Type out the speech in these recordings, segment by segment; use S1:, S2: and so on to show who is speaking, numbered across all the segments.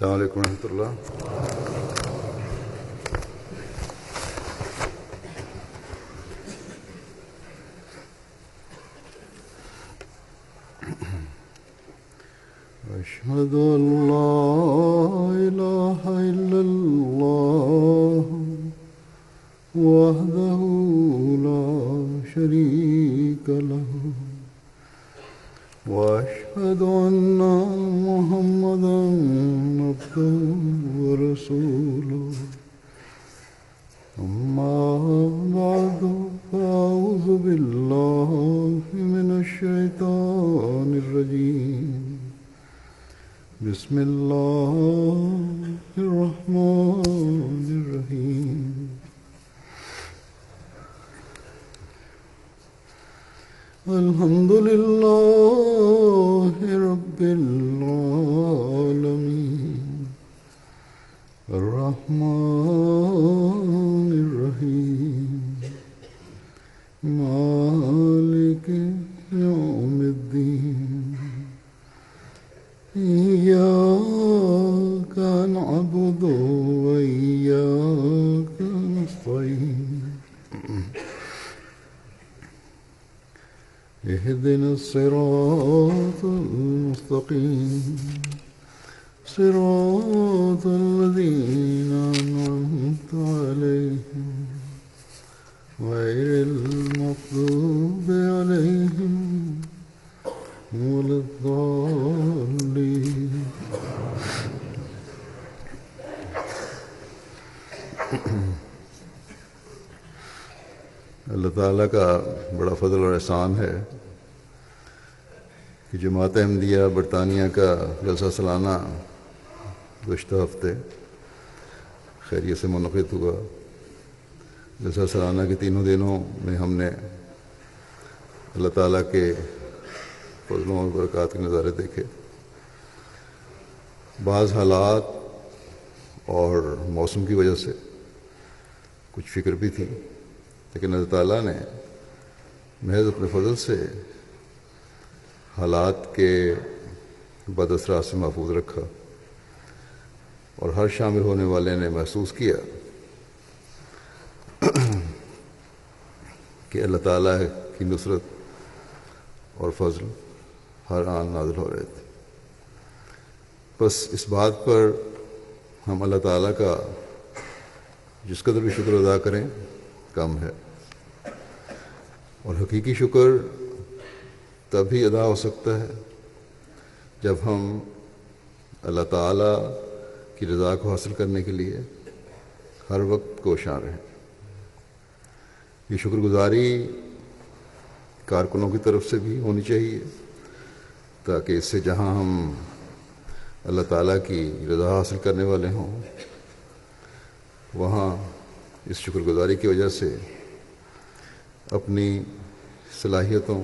S1: السلام علیکم ورحمۃ اللہ. أشهد أن لا إله إلا الله وحده لا شريك له وأشهد أن محمدا عبده ورسوله أما بعد فأعوذ بالله من الشيطان الرجيم بسم الله الرحمن الرحيم الحمد لله رب العالمين الرحمن الرحيم مالك يوم الدين إياك نعبد وإياك نستعين اهدنا الصراط المستقيم صراط الذين أنعمت عليهم غير المغضوب عليهم ولا الضالين. اللہ تعالیٰ کا بڑا فضل اور احسان ہے کہ جماعت احمدیہ برطانیہ کا جلسہ سالانہ گزشتہ ہفتے خیریت سے منعقد ہوا. جلسہ سالانہ کے تینوں دنوں میں ہم نے اللہ تعالیٰ کے فضلوں اور برکات کے نظارے دیکھے. بعض حالات اور موسم کی وجہ سے کچھ فکر بھی تھی، لیکن اللہ تعالیٰ نے محض اپنے فضل سے حالات کے بد اثرات سے محفوظ رکھا، اور ہر شامل ہونے والے نے محسوس کیا کہ اللہ تعالیٰ کی نصرت اور فضل ہر آن نازل ہو رہے تھے. بس اس بات پر ہم اللہ تعالیٰ کا جس قدر بھی شکر ادا کریں کم ہے، اور حقیقی شکر تبھی ادا ہو سکتا ہے جب ہم اللہ تعالیٰ کی رضا کو حاصل کرنے کے لیے ہر وقت کوشاں رہیں. یہ شکر گزاری کارکنوں کی طرف سے بھی ہونی چاہیے، تاکہ اس سے جہاں ہم اللہ تعالیٰ کی رضا حاصل کرنے والے ہوں، وہاں اس شکر گزاری کی وجہ سے اپنی صلاحیتوں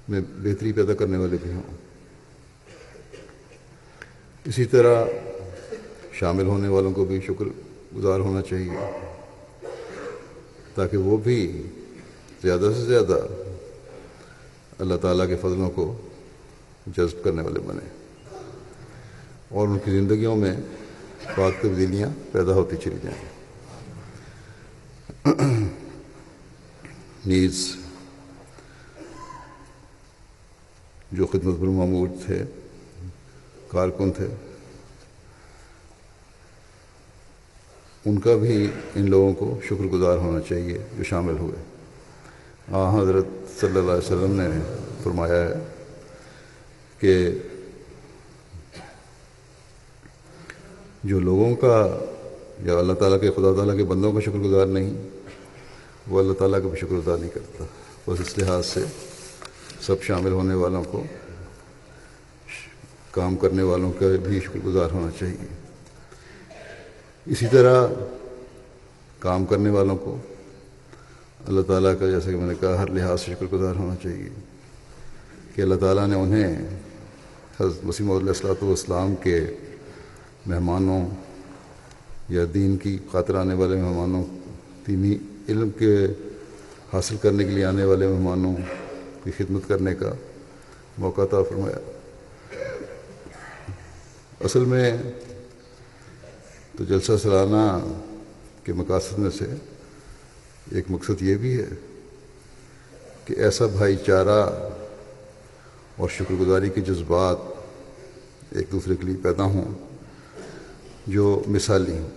S1: میں بہتری پیدا کرنے والے بھی ہوں. اسی طرح شامل ہونے والوں کو بھی شکر گزار ہونا چاہیے، تاکہ وہ بھی زیادہ سے زیادہ اللہ تعالیٰ کے فضلوں کو جذب کرنے والے بنیں، اور ان کی زندگیوں میں پاک تبدیلیاں پیدا ہوتی چلی جائیں. نیز جو خدمت پر مامور تھے، کارکن تھے، ان کا بھی ان لوگوں کو شکر گزار ہونا چاہیے جو شامل ہوئے. حضرت صلی اللہ علیہ وسلم نے فرمایا ہے کہ جو لوگوں کا یا اللہ تعالیٰ کے خدا تعالیٰ کے بندوں کا شکر گزار نہیں، وہ اللہ تعالیٰ کا بھی شکر ادا نہیں کرتا. بس اس لحاظ سے سب شامل ہونے والوں کو، کام کرنے والوں کا بھی شکر گزار ہونا چاہیے. اسی طرح کام کرنے والوں کو اللہ تعالیٰ کا، جیسا کہ میں نے کہا، ہر لحاظ سے شکر گزار ہونا چاہیے کہ اللہ تعالیٰ نے انہیں حضرت مسیح موعود علیہ الصلوۃ والسلام کے مہمانوں یا دین کی خاطر آنے والے مہمانوں، دینی علم کے حاصل کرنے کے لیے آنے والے مہمانوں کی خدمت کرنے کا موقع عطا فرمایا. اصل میں تو جلسہ سالانہ کے مقاصد میں سے ایک مقصد یہ بھی ہے کہ ایسا بھائی چارہ اور شکر گزاری کے جذبات ایک دوسرے کے لیے پیدا ہوں جو مثالی ہوں۔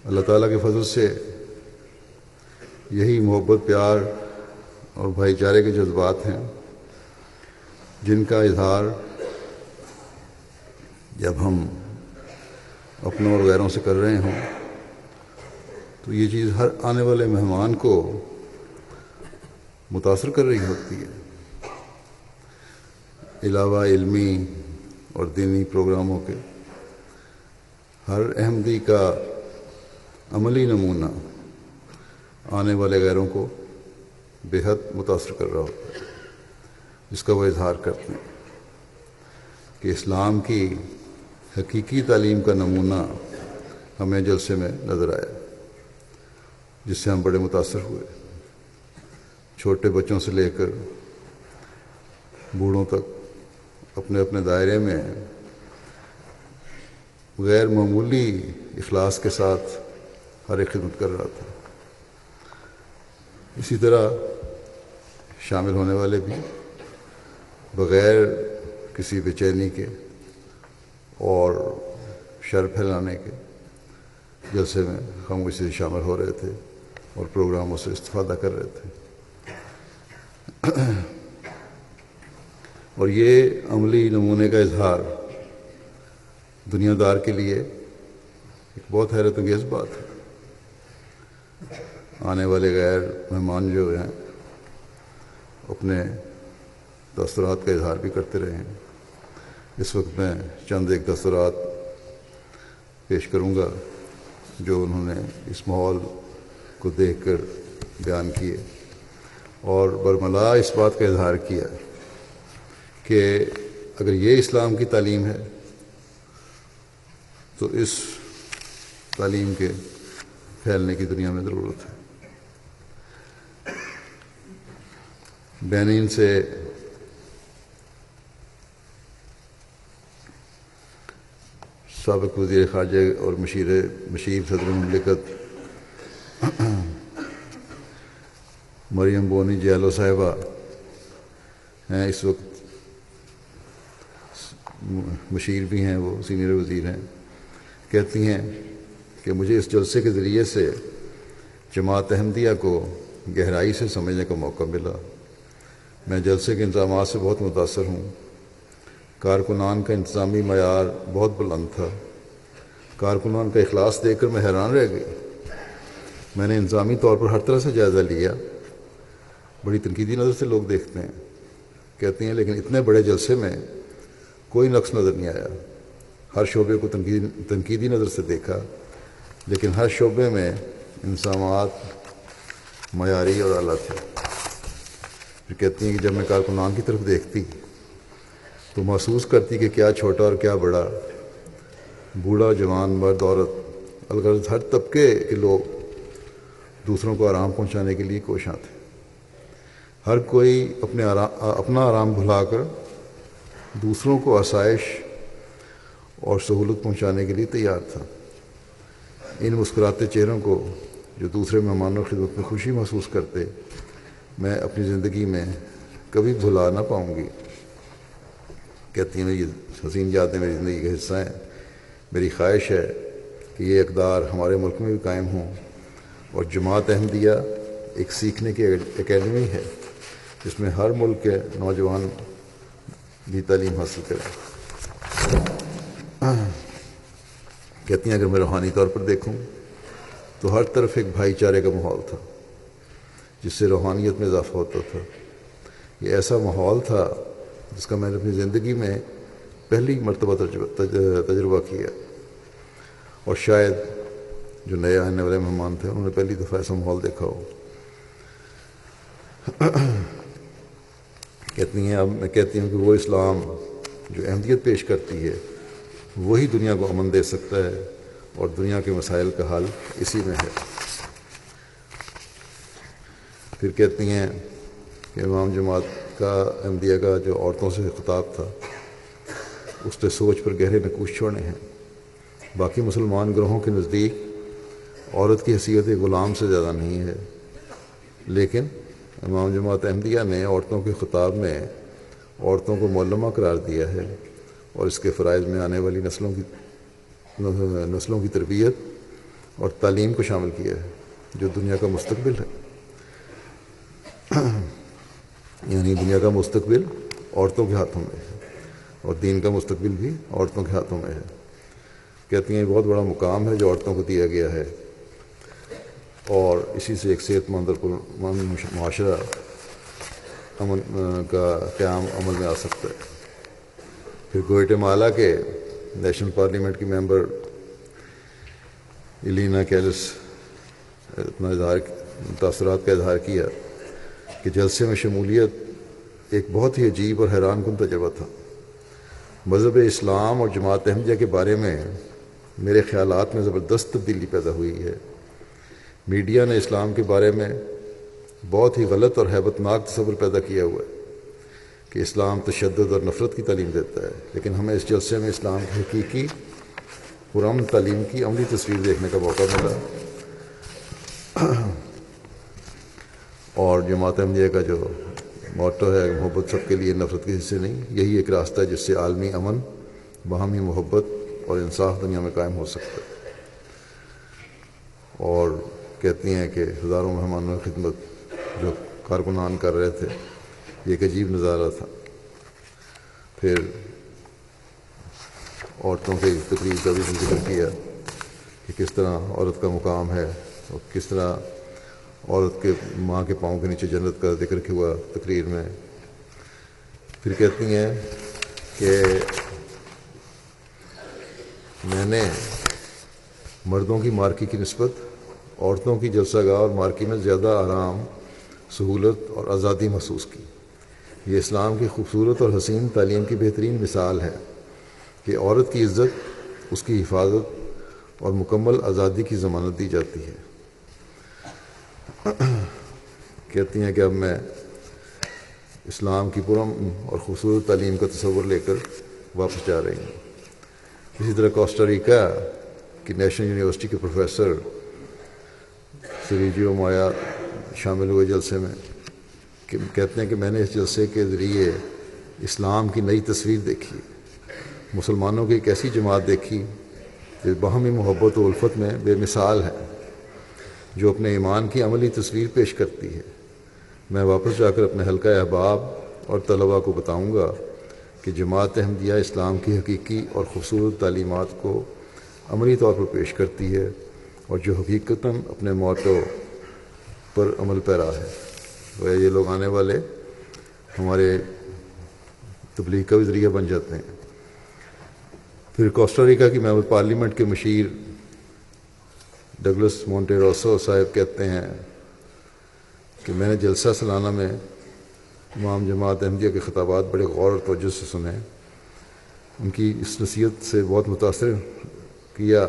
S1: اللہ تعالیٰ کے فضل سے یہی محبت، پیار اور بھائی چارے کے جذبات ہیں جن کا اظہار جب ہم اپنوں اور غیروں سے کر رہے ہوں تو یہ چیز ہر آنے والے مہمان کو متاثر کر رہی ہوتی ہے۔ علاوہ علمی اور دینی پروگراموں کے، ہر احمدی کا عملی نمونہ آنے والے غیروں کو بے حد متاثر کر رہا ہوتا ہے، جس کا وہ اظہار کرتے ہیں کہ اسلام کی حقیقی تعلیم کا نمونہ ہمیں جلسے میں نظر آیا، جس سے ہم بڑے متاثر ہوئے۔ چھوٹے بچوں سے لے کر بوڑھوں تک اپنے اپنے دائرے میں غیر معمولی اخلاص کے ساتھ ہر ایک خدمت کر رہا تھا۔ اسی طرح شامل ہونے والے بھی بغیر کسی بے چینی کے اور شر پھیلانے کے جلسے میں خاموشی سے شامل ہو رہے تھے اور پروگراموں سے استفادہ کر رہے تھے۔ اور یہ عملی نمونے کا اظہار دنیا دار کے لیے ایک بہت حیرت انگیز بات ہے۔ آنے والے غیر مہمان جو ہیں اپنے دستورات کا اظہار بھی کرتے رہے ہیں۔ اس وقت میں چند ایک دستورات پیش کروں گا جو انہوں نے اس ماحول کو دیکھ کر بیان کیے اور برملا اس بات کا اظہار کیا کہ اگر یہ اسلام کی تعلیم ہے تو اس تعلیم کے پھیلنے کی دنیا میں ضرورت ہے۔ بینین سے سابق وزیر خارجہ اور مشیر صدر مملکت مریم بونی جیالو صاحبہ ہیں، اس وقت مشیر بھی ہیں، وہ سینئر وزیر ہیں، کہتی ہیں کہ مجھے اس جلسے کے ذریعے سے جماعت احمدیہ کو گہرائی سے سمجھنے کا موقع ملا۔ میں جلسے کے انتظامات سے بہت متاثر ہوں۔ کارکنان کا انتظامی معیار بہت بلند تھا۔ کارکنان کا اخلاص دیکھ کر میں حیران رہ گئی۔ میں نے انتظامی طور پر ہر طرح سے جائزہ لیا۔ بڑی تنقیدی نظر سے لوگ دیکھتے ہیں، کہتے ہیں، لیکن اتنے بڑے جلسے میں کوئی نقص نظر نہیں آیا۔ ہر شعبے کو تنقیدی نظر سے دیکھا، لیکن ہر شعبے میں انتظامات معیاری اور اعلیٰ تھے۔ پھر کہتی ہیں کہ جب میں کارکنان کی طرف دیکھتی تو محسوس کرتی کہ کیا چھوٹا اور کیا بڑا، بوڑھا، جوان، مرد، عورت، الغرض ہر طبقے کے لوگ دوسروں کو آرام پہنچانے کے لیے کوشاں تھے۔ ہر کوئی اپنا آرام بھلا کر دوسروں کو آسائش اور سہولت پہنچانے کے لیے تیار تھا۔ ان مسکراتے چہروں کو جو دوسرے مہمانوں کی خدمت میں خوشی محسوس کرتے، میں اپنی زندگی میں کبھی بھلا نہ پاؤں گی۔ کہتی ہیں، یہ حسین یادیں میری زندگی کا حصہ ہیں۔ میری خواہش ہے کہ یہ اقدار ہمارے ملک میں بھی قائم ہوں اور جماعت احمدیہ ایک سیکھنے کی اکیڈمی ہے جس میں ہر ملک کے نوجوان بھی تعلیم حاصل کریں۔ کہتی ہیں، اگر میں روحانی طور پر دیکھوں تو ہر طرف ایک بھائی چارے کا ماحول تھا جس سے روحانیت میں اضافہ ہوتا تھا۔ یہ ایسا ماحول تھا جس کا میں نے اپنی زندگی میں پہلی مرتبہ تجربہ کیا، اور شاید جو نئے آنے والے مہمان تھے انہوں نے پہلی دفعہ ایسا ماحول دیکھا ہو۔ کہتی ہیں، اب میں کہتی ہوں کہ وہ اسلام جو احمدیت پیش کرتی ہے وہی دنیا کو امن دے سکتا ہے، اور دنیا کے مسائل کا حل اسی میں ہے۔ پھر کہتی ہیں کہ امام جماعت کا احمدیہ کا جو عورتوں سے خطاب تھا اس نے سوچ پر گہرے نقوش چھوڑے ہیں۔ باقی مسلمان گروہوں کے نزدیک عورت کی حیثیت غلام سے زیادہ نہیں ہے، لیکن امام جماعت احمدیہ نے عورتوں کے خطاب میں عورتوں کو معلمہ قرار دیا ہے اور اس کے فرائض میں آنے والی نسلوں کی تربیت اور تعلیم کو شامل کیا ہے، جو دنیا کا مستقبل ہے۔ یعنی دنیا کا مستقبل عورتوں کے ہاتھوں میں ہے اور دین کا مستقبل بھی عورتوں کے ہاتھوں میں ہے۔ کہتی ہیں یہ بہت بڑا مقام ہے جو عورتوں کو دیا گیا ہے، اور اسی سے ایک صحت مند اور پرامن معاشرہ کا قیام عمل میں آ سکتا ہے۔ پھر گوئٹے مالا کے نیشنل پارلیمنٹ کی ممبر ایلینا کیلس اپنا تاثرات کا اظہار کیا کہ جلسے میں شمولیت ایک بہت ہی عجیب اور حیران کن تجربہ تھا۔ مذہب اسلام اور جماعت احمدیہ کے بارے میں میرے خیالات میں زبردست تبدیلی پیدا ہوئی ہے۔ میڈیا نے اسلام کے بارے میں بہت ہی غلط اور ہیبت ناک تصور پیدا کیا ہوا ہے کہ اسلام تشدد اور نفرت کی تعلیم دیتا ہے، لیکن ہمیں اس جلسے میں اسلام کی حقیقی پرامن تعلیم کی عملی تصویر دیکھنے کا موقع ملا، اور جماعت احمدیہ کا جو موٹو ہے محبت سب کے لیے نفرت کسی سے نہیں، یہی ایک راستہ ہے جس سے عالمی امن، باہمی محبت اور انصاف دنیا میں قائم ہو سکتا ہے۔ اور کہتی ہیں کہ ہزاروں مہمانوں کی خدمت جو کارکنان کر رہے تھے، یہ ایک عجیب نظارہ تھا۔ پھر عورتوں کی تقریر کا بھی ذکر کیا کہ کس طرح عورت کا مقام ہے اور کس طرح عورت کے ماں کے پاؤں کے نیچے جنت کا ذکر کیا ہوا تقریر میں۔ پھر کہتی ہیں کہ میں نے مردوں کی مارکی کی نسبت عورتوں کی جلسہ گاہ اور مارکی میں زیادہ آرام، سہولت اور آزادی محسوس کی۔ یہ اسلام کی خوبصورت اور حسین تعلیم کی بہترین مثال ہے کہ عورت کی عزت، اس کی حفاظت اور مکمل آزادی کی ضمانت دی جاتی ہے۔ کہتی ہیں کہ اب میں اسلام کی پرامن اور خوبصورت تعلیم کا تصور لے کر واپس جا رہی ہوں۔ اسی طرح کوسٹاریکا کی نیشنل یونیورسٹی کے پروفیسر سریجیو مایا شامل ہوئے جلسے میں، کہتے ہیں کہ میں نے اس جلسے کے ذریعے اسلام کی نئی تصویر دیکھی، مسلمانوں کی ایک ایسی جماعت دیکھی جو باہمی محبت و الفت میں بے مثال ہے، جو اپنے ایمان کی عملی تصویر پیش کرتی ہے۔ میں واپس جا کر اپنے حلقہ احباب اور طلباء کو بتاؤں گا کہ جماعت احمدیہ اسلام کی حقیقی اور خوبصورت تعلیمات کو عملی طور پر پیش کرتی ہے اور جو حقیقتاً اپنے موٹو پر عمل پیرا ہے۔ وہ یہ لوگ آنے والے ہمارے تبلیغ کا بھی ذریعہ بن جاتے ہیں۔ پھر کوسٹاریکا کی ممبر پارلیمنٹ کے مشیر ڈگلس مونٹیروسو صاحب کہتے ہیں کہ میں نے جلسہ سالانہ میں امام جماعت احمدیہ کے خطابات بڑے غور اور توجہ سے سنے۔ ان کی اس نصیحت سے بہت متاثر کیا،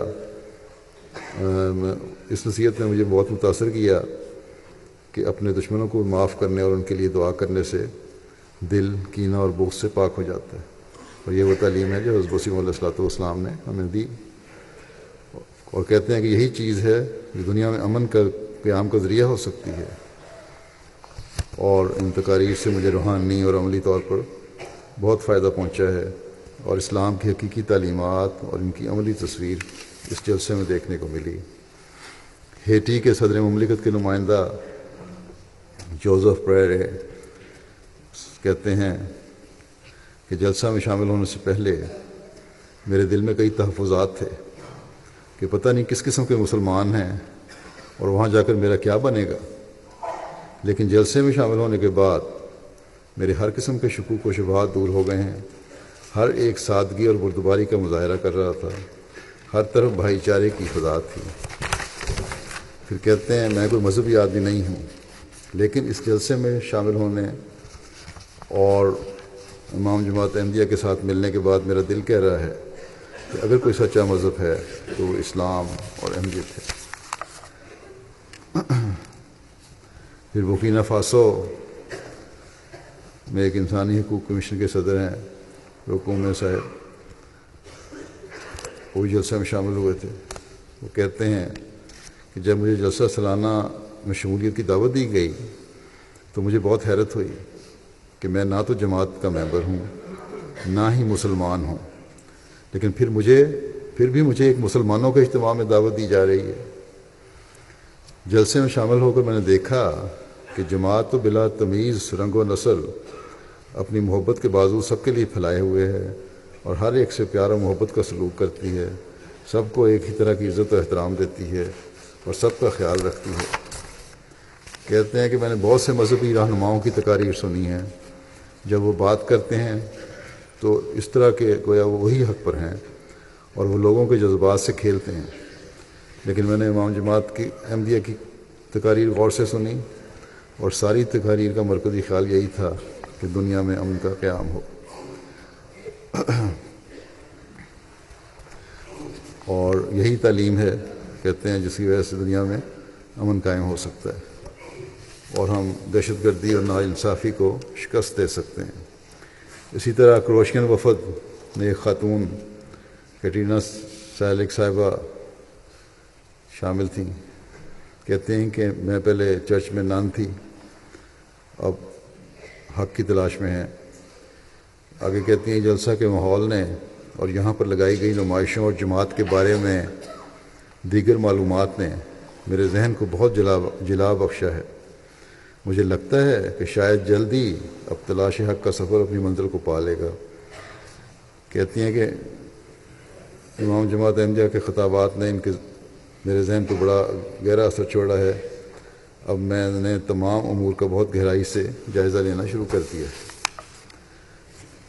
S1: اس نصیحت نے مجھے بہت متاثر کیا کہ اپنے دشمنوں کو معاف کرنے اور ان کے لیے دعا کرنے سے دل کینہ اور بغض سے پاک ہو جاتا ہے، اور یہ وہ تعلیم ہے جو حضرت مسیح علیہ الصلوۃ والسلام نے ہمیں دی، اور کہتے ہیں کہ یہی چیز ہے جو دنیا میں امن کا قیام کا ذریعہ ہو سکتی ہے۔ اور ان تقاریر سے مجھے روحانی اور عملی طور پر بہت فائدہ پہنچا ہے، اور اسلام کی حقیقی تعلیمات اور ان کی عملی تصویر اس جلسے میں دیکھنے کو ملی۔ ہیٹی کے صدر مملکت کے نمائندہ جوزف پریرے کہتے ہیں کہ جلسہ میں شامل ہونے سے پہلے میرے دل میں کئی تحفظات تھے کہ پتہ نہیں کس قسم کے مسلمان ہیں اور وہاں جا کر میرا کیا بنے گا، لیکن جلسے میں شامل ہونے کے بعد میرے ہر قسم کے شکوک و شبہات دور ہو گئے ہیں۔ ہر ایک سادگی اور بردباری کا مظاہرہ کر رہا تھا، ہر طرف بھائی چارے کی فضا تھی۔ پھر کہتے ہیں میں کوئی مذہبی آدمی نہیں ہوں، لیکن اس جلسے میں شامل ہونے اور امام جماعت احمدیہ کے ساتھ ملنے کے بعد میرا دل کہہ رہا ہے کہ اگر کوئی سچا مذہب ہے تو وہ اسلام اور احمدیت ہے۔ پھر برکینا فاسو میں ایک انسانی حقوق کمیشن کے صدر ہیں روکومے صاحب، وہ جلسے میں شامل ہوئے تھے. وہ کہتے ہیں کہ جب مجھے جلسہ سالانہ میں شمولیت کی دعوت دی گئی تو مجھے بہت حیرت ہوئی کہ میں نہ تو جماعت کا ممبر ہوں نہ ہی مسلمان ہوں، لیکن پھر بھی مجھے ایک مسلمانوں کے اجتماع میں دعوت دی جا رہی ہے. جلسے میں شامل ہو کر میں نے دیکھا کہ جماعت تو بلا تمیز رنگ و نسل اپنی محبت کے بازو سب کے لیے پھیلائے ہوئے ہے اور ہر ایک سے پیار و محبت کا سلوک کرتی ہے، سب کو ایک ہی طرح کی عزت و احترام دیتی ہے اور سب کا خیال رکھتی ہے. کہتے ہیں کہ میں نے بہت سے مذہبی رہنماؤں کی تقاریر سنی ہیں، جب وہ بات کرتے ہیں تو اس طرح کے گویا وہ وہی حق پر ہیں اور وہ لوگوں کے جذبات سے کھیلتے ہیں، لیکن میں نے امام جماعت کی احمدیہ کی تقاریر غور سے سنی اور ساری تقاریر کا مرکزی خیال یہی تھا کہ دنیا میں امن کا قیام ہو. اور یہی تعلیم ہے کہتے ہیں جس کی وجہ سے دنیا میں امن قائم ہو سکتا ہے اور ہم دہشت گردی اور ناانصافی کو شکست دے سکتے ہیں. اسی طرح کروشین وفد میں ایک خاتون کیٹرینا سائلک صاحبہ شامل تھیں. کہتے ہیں کہ میں پہلے چرچ میں نان تھی، اب حق کی تلاش میں ہیں. آگے کہتی ہیں جلسہ کے ماحول نے اور یہاں پر لگائی گئی نمائشوں اور جماعت کے بارے میں دیگر معلومات نے میرے ذہن کو بہت جلا بخشا ہے. مجھے لگتا ہے کہ شاید جلدی اب تلاش حق کا سفر اپنی منزل کو پا لے گا. کہتی ہیں کہ امام جماعت احمدیہ کے خطابات نے میرے ذہن پر بڑا گہرا اثر چھوڑا ہے. اب میں نے تمام امور کا بہت گہرائی سے جائزہ لینا شروع کر دیا.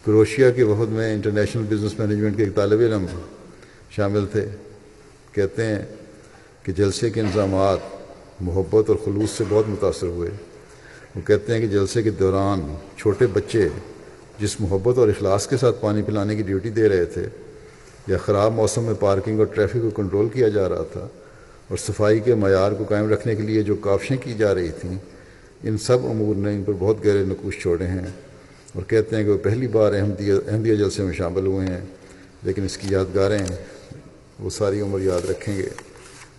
S1: کروشیا کے وفد میں انٹرنیشنل بزنس مینجمنٹ کے ایک طالب علم شامل تھے. کہتے ہیں کہ جلسے کے انتظامات محبت اور خلوص سے بہت متاثر ہوئے. وہ کہتے ہیں کہ جلسے کے دوران چھوٹے بچے جس محبت اور اخلاص کے ساتھ پانی پلانے کی ڈیوٹی دے رہے تھے، یا خراب موسم میں پارکنگ اور ٹریفک کو کنٹرول کیا جا رہا تھا، اور صفائی کے معیار کو قائم رکھنے کے لیے جو کاوشیں کی جا رہی تھیں، ان سب امور نے ان پر بہت گہرے نقوش چھوڑے ہیں. اور کہتے ہیں کہ وہ پہلی بار احمدیہ جلسے میں شامل ہوئے ہیں، لیکن اس کی یادگاریں وہ ساری عمر یاد رکھیں گے.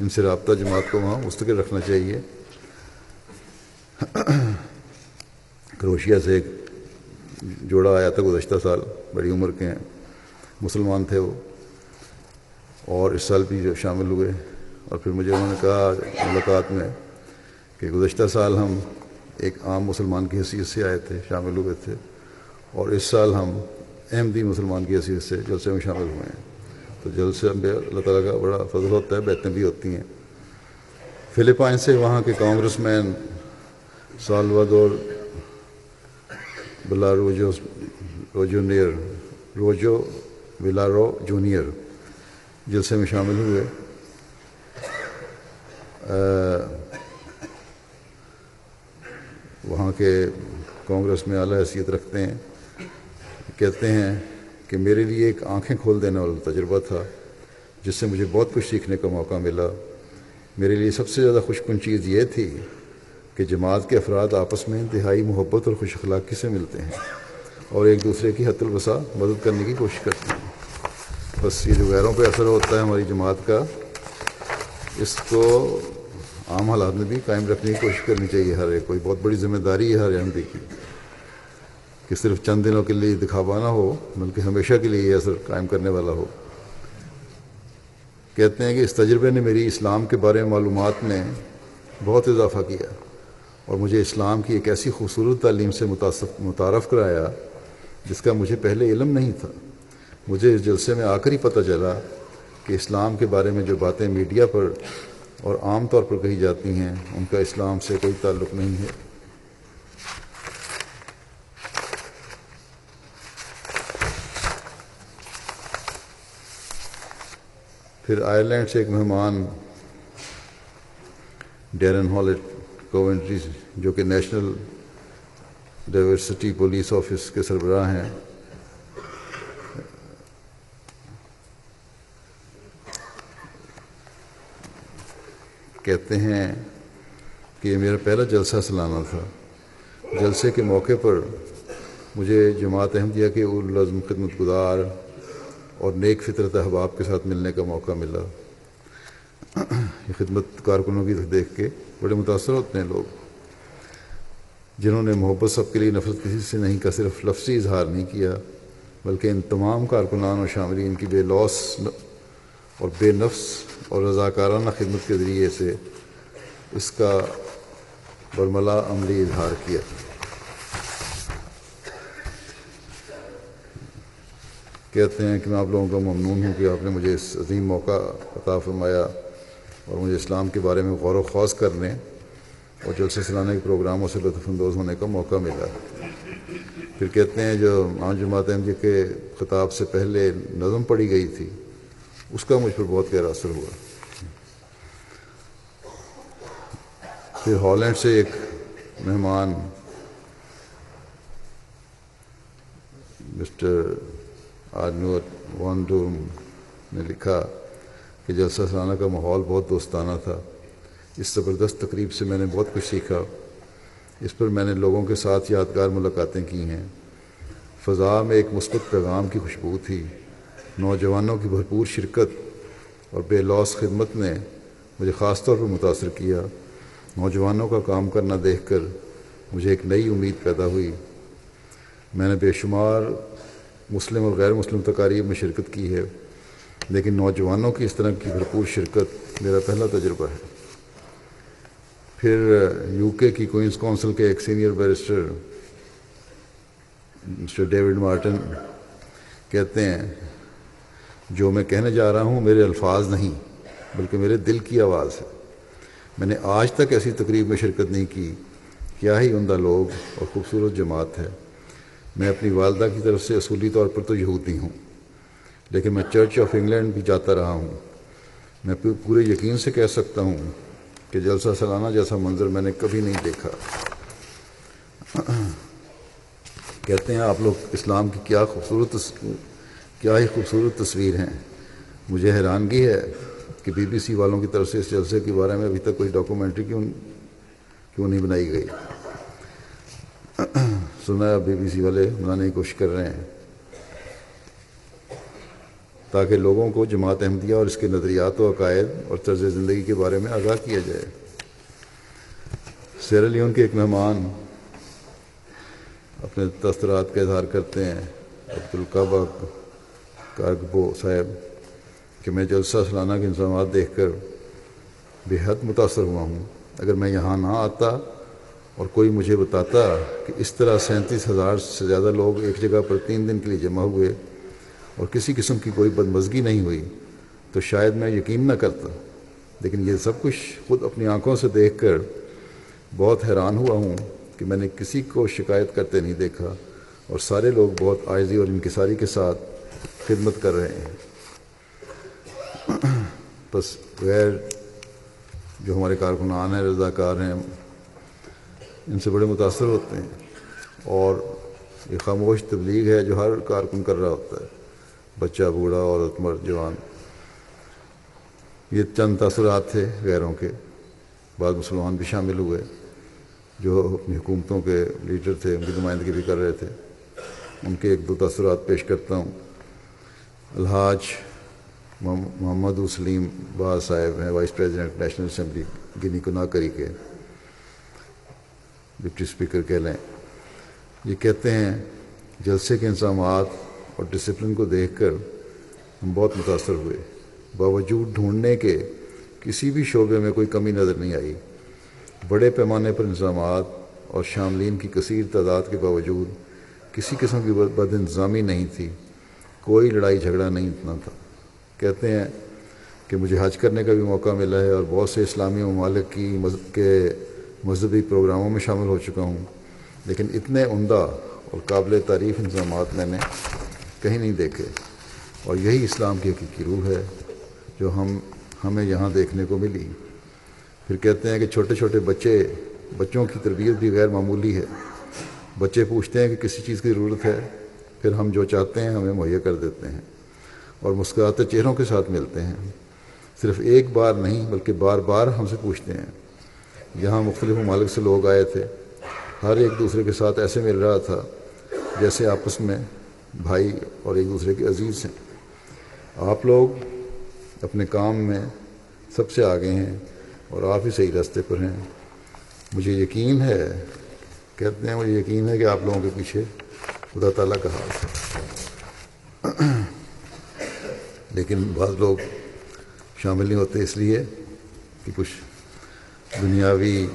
S1: ان سے رابطہ جماعت کو وہاں مستقل رکھنا چاہیے. کروشیا سے ایک جوڑا آیا تھا گزشتہ سال، بڑی عمر کے ہیں، مسلمان تھے وہ، اور اس سال بھی جو شامل ہوئے. اور پھر مجھے انہوں نے کہا ملاقات میں کہ گزشتہ سال ہم ایک عام مسلمان کی حیثیت سے آئے تھے، شامل ہوئے تھے، اور اس سال ہم احمدی مسلمان کی حیثیت سے جلسے میں شامل ہوئے ہیں. تو جلسے میں اللہ تعالیٰ کا بڑا فضل ہوتا ہے، بیعتیں بھی ہوتی ہیں. فلپائن سے وہاں کے کانگریس مین سالوادور روجو ویلارو جونیئر جلسے میں شامل ہوئے. وہاں کے کانگریس میں اعلیٰ حیثیت رکھتے ہیں. کہتے ہیں کہ میرے لیے ایک آنکھیں کھول دینے والا تجربہ تھا جس سے مجھے بہت کچھ سیکھنے کا موقع ملا. میرے لیے سب سے زیادہ خوش کن چیز یہ تھی کہ جماعت کے افراد آپس میں انتہائی محبت اور خوش اخلاقی سے ملتے ہیں اور ایک دوسرے کی حد الوسع مدد کرنے کی کوشش کرتے ہیں. بس یہ جو غیروں پہ اثر ہوتا ہے ہماری جماعت کا، اس کو عام حالات میں بھی قائم رکھنے کی کوشش کرنی چاہیے ہر ایک. کوئی بہت بڑی ذمہ داری ہے ہر احمدی کی کہ صرف چند دنوں کے لیے دکھاوا نہ ہو، بلکہ ہمیشہ کے لیے یہ اثر قائم کرنے والا ہو. کہتے ہیں کہ اس تجربے نے میری اسلام کے بارے میں معلومات میں بہت اضافہ کیا اور مجھے اسلام کی ایک ایسی خوبصورت تعلیم سے متعارف کرایا جس کا مجھے پہلے علم نہیں تھا. مجھے اس جلسے میں آ کر ہی پتہ چلا کہ اسلام کے بارے میں جو باتیں میڈیا پر اور عام طور پر کہی جاتی ہیں ان کا اسلام سے کوئی تعلق نہیں ہے. پھر آئرلینڈ سے ایک مہمان ڈیرن ہالٹ کوونٹری جو کہ نیشنل ڈائیورسٹی پولیس آفس کے سربراہ ہیں، کہتے ہیں کہ یہ میرا پہلا جلسہ سالانہ تھا. جلسے کے موقع پر مجھے جماعت احمدیہ کے اولو العزم خدمت گزار اور نیک فطرت احباب کے ساتھ ملنے کا موقع ملا۔ یہ خدمت کارکنوں کی دیکھ کے بڑے متاثر ہوتے ہیں لوگ، جنہوں نے محبت سب کے لیے، نفرت کسی سے نہیں کا صرف لفظی اظہار نہیں کیا، بلکہ ان تمام کارکنان اور شاملین کی بے لوث اور بے نفس اور رضاکارانہ خدمت کے ذریعے سے اس کا برملا عملی اظہار کیا۔ کہتے ہیں کہ میں آپ لوگوں کا ممنون ہوں کہ آپ نے مجھے اس عظیم موقع عطا فرمایا اور مجھے اسلام کے بارے میں غور و خوض کرنے اور جلسہ سالانہ کے پروگراموں سے لطف اندوز ہونے کا موقع ملا۔ پھر کہتے ہیں جو عام جماعت احمدیہ کے خطاب سے پہلے نظم پڑھی گئی تھی، اس کا مجھ پر بہت گہرا اثر ہوا۔ پھر ہالینڈ سے ایک مہمان مسٹر آرنور وان ڈورم نے لکھا کہ جلسہ سالانہ کا ماحول بہت دوستانہ تھا۔ اس زبردست تقریب سے میں نے بہت کچھ سیکھا۔ اس پر میں نے لوگوں کے ساتھ یادگار ملاقاتیں کی ہیں۔ فضا میں ایک مثبت پیغام کی خوشبو تھی۔ نوجوانوں کی بھرپور شرکت اور بے لوث خدمت نے مجھے خاص طور پر متاثر کیا۔ نوجوانوں کا کام کرنا دیکھ کر مجھے ایک نئی امید پیدا ہوئی۔ میں نے بے شمار مسلم اور غیر مسلم تقاریب میں شرکت کی ہے، لیکن نوجوانوں کی اس طرح کی بھرپور شرکت میرا پہلا تجربہ ہے۔ پھر یو کے کی کوئنز کونسل کے ایک senior barrister mister David Martin کہتے ہیں، جو میں کہنے جا رہا ہوں میرے الفاظ نہیں بلکہ میرے دل کی آواز ہے۔ میں نے آج تک ایسی تقریب میں شرکت نہیں کی۔ کیا ہی عمدہ لوگ اور خوبصورت جماعت ہے۔ میں اپنی والدہ کی طرف سے اصولی طور پر تو یہودی ہوں، لیکن میں چرچ آف انگلینڈ بھی جاتا رہا ہوں۔ میں پورے یقین سے کہہ سکتا ہوں کہ جلسہ سالانہ جیسا منظر میں نے کبھی نہیں دیکھا۔ کہتے ہیں آپ لوگ اسلام کی کیا ہی خوبصورت تصویر ہیں۔ مجھے حیرانگی ہے کہ بی بی سی والوں کی طرف سے اس جلسے کے بارے میں ابھی تک کوئی ڈاکومنٹری کیوں نہیں بنائی گئی۔ سنا ہے بی بی سی والے بنانے کی کوشش کر رہے ہیں تاکہ لوگوں کو جماعت احمدیہ اور اس کے نظریات و عقائد اور طرز زندگی کے بارے میں آگاہ کیا جائے۔ سیرا لیون کے ایک مہمان اپنے تاثرات کا اظہار کرتے ہیں، عبدالقابہ کارگبو صاحب، کہ میں جلسہ سالانہ کے انتظامات دیکھ کر بے حد متاثر ہوا ہوں۔ اگر میں یہاں نہ آتا اور کوئی مجھے بتاتا کہ اس طرح 37,000 سے زیادہ لوگ ایک جگہ پر 3 دن کے لیے جمع ہوئے اور کسی قسم کی کوئی بدمزگی نہیں ہوئی، تو شاید میں یقین نہ کرتا۔ لیکن یہ سب کچھ خود اپنی آنکھوں سے دیکھ کر بہت حیران ہوا ہوں کہ میں نے کسی کو شکایت کرتے نہیں دیکھا، اور سارے لوگ بہت عاجزی اور انکساری کے ساتھ خدمت کر رہے ہیں۔ بس غیر جو ہمارے کارکنان ہیں، رضاکار ہیں، ان سے بڑے متاثر ہوتے ہیں، اور یہ خاموش تبلیغ ہے جو ہر کارکن کر رہا ہوتا ہے، بچہ، بوڑھا، عورت، مرد، جوان۔ یہ چند تاثرات تھے غیروں کے، بعض مسلمان بھی شامل ہوئے جو اپنی حکومتوں کے لیڈر تھے، ان کی نمائندگی بھی کر رہے تھے۔ ان کے 1-2 تاثرات پیش کرتا ہوں۔ الحاج محمد سلیم باز صاحب ہیں، وائس پریزیڈنٹ نیشنل اسمبلی گنی کناکری کے، ڈپٹی اسپیکر کہہ لیں۔ یہ کہتے ہیں، جلسے کے انتظامات اور ڈسپلن کو دیکھ کر ہم بہت متاثر ہوئے۔ باوجود ڈھونڈنے کے کسی بھی شعبے میں کوئی کمی نظر نہیں آئی۔ بڑے پیمانے پر انتظامات اور شاملین کی کثیر تعداد کے باوجود کسی قسم کی بد انتظامی نہیں تھی، کوئی لڑائی جھگڑا نہیں تھا۔ کہتے ہیں کہ مجھے حج کرنے کا بھی موقع ملا ہے اور بہت سے اسلامی ممالک کے مذہبی پروگراموں میں شامل ہو چکا ہوں، لیکن اتنے عمدہ اور قابل تعریف انتظامات میں نے کہیں نہیں دیکھے، اور یہی اسلام کی حقیقی روح ہے جو ہمیں یہاں دیکھنے کو ملی۔ پھر کہتے ہیں کہ چھوٹے چھوٹے بچوں کی تربیت بھی غیر معمولی ہے۔ بچے پوچھتے ہیں کہ کسی چیز کی ضرورت ہے، پھر ہم جو چاہتے ہیں ہمیں مہیا کر دیتے ہیں، اور مسکراتے چہروں کے ساتھ ملتے ہیں۔ صرف ایک بار نہیں بلکہ بار بار ہم سے پوچھتے ہیں۔ یہاں مختلف ممالک سے لوگ آئے تھے، ہر ایک دوسرے کے ساتھ ایسے مل رہا تھا جیسے آپس میں بھائی اور ایک دوسرے کے عزیز ہیں۔ آپ لوگ اپنے کام میں سب سے آگے ہیں اور آپ ہی صحیح راستے پر ہیں. مجھے یقین ہے، کہتے ہیں مجھے یقین ہے کہ آپ لوگوں کے پیچھے خدا تعالیٰ کا ہاتھ ہے. لیکن بعض لوگ شامل نہیں ہوتے اس لیے کہ کچھ دنیاوی